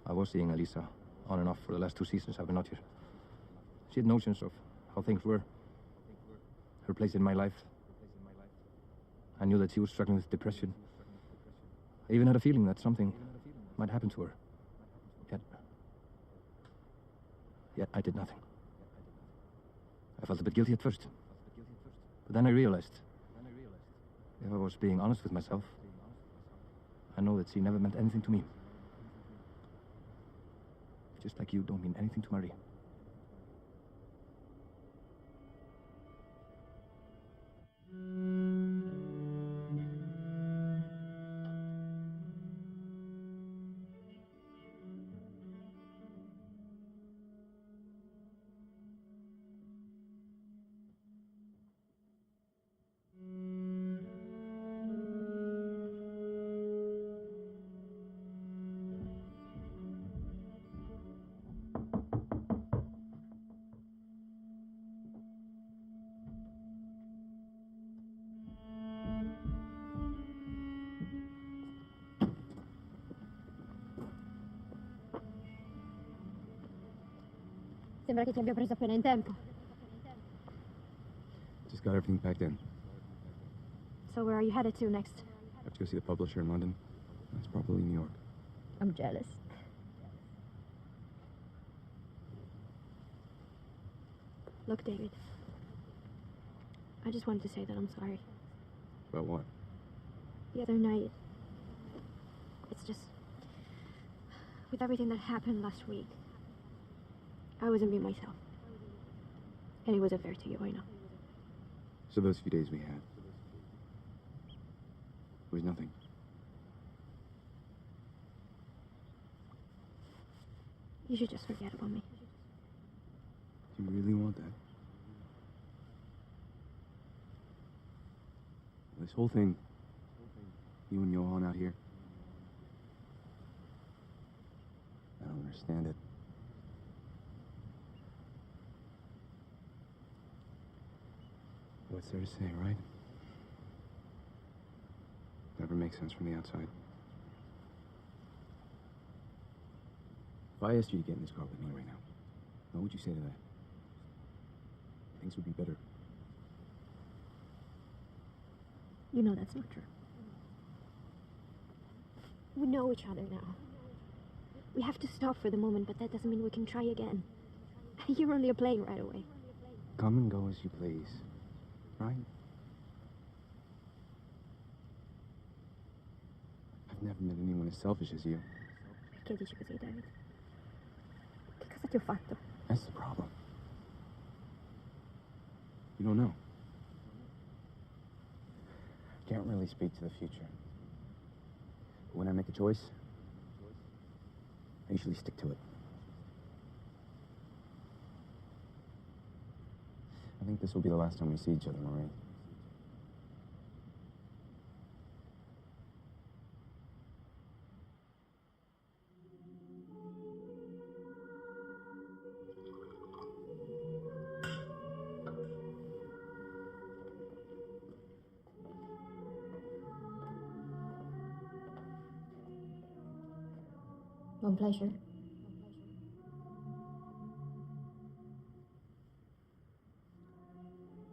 I was seeing Elisa on and off for the last 2 seasons I've been out here. She had notions of how things were. Her place in my life. I knew that she was struggling with depression. I even had a feeling that something might happen to her. Yet I did nothing. I felt a bit guilty at first. But then I realized, if I was being honest with myself, I know that she never meant anything to me. Just like you don't mean anything to Marie. Sembra che ti abbia preso appena in tempo. Just got everything packed in. So where are you headed to next? I have to go see the publisher in London. That's probably New York. I'm jealous. Look, David. I just wanted to say that I'm sorry. About what? The other night. It's just... with everything that happened last week. I wasn't being myself. And it wasn't fair to you, I know. So those few days we had, it was nothing. You should just forget about me. Do you really want that? This whole thing, you and Johan out here, I don't understand it. What's there to say, right? Never makes sense from the outside. If I asked you to get in this car with me right now, what would you say to that? Things would be better. You know that's not true. We know each other now. We have to stop for the moment, but that doesn't mean we can try again. You're only a plane right away. Come and go as you please. Right? I've never met anyone as selfish as you. Perché dici così, David? Che cosa ti ho fatto? That's the problem. You don't know. I can't really speak to the future. But when I make a choice, I usually stick to it. I think this will be the last time we see each other, Marie. One pleasure.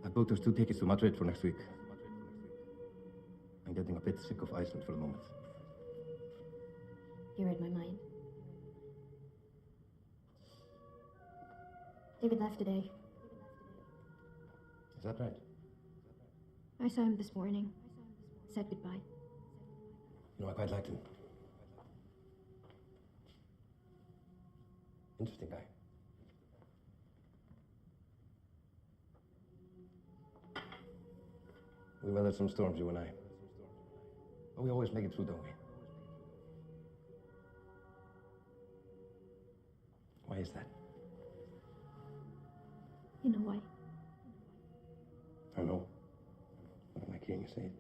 I booked those 2 tickets to Madrid for next week. I'm getting a bit sick of Iceland for the moment. You read my mind. David left today. Is that right? I saw him this morning. Said goodbye. You know, I quite liked him. Interesting guy. We weathered some storms, you and I. But we always make it through, don't we? Why is that? You know why? I know. But I'm like hearing you say it.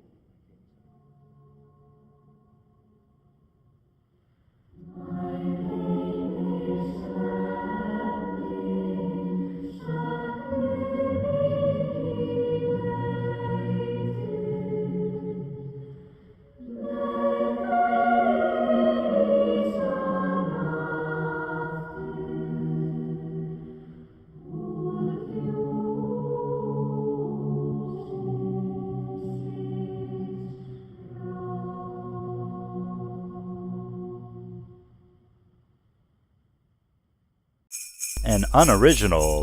An unoriginal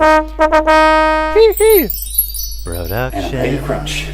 production. And a crunch.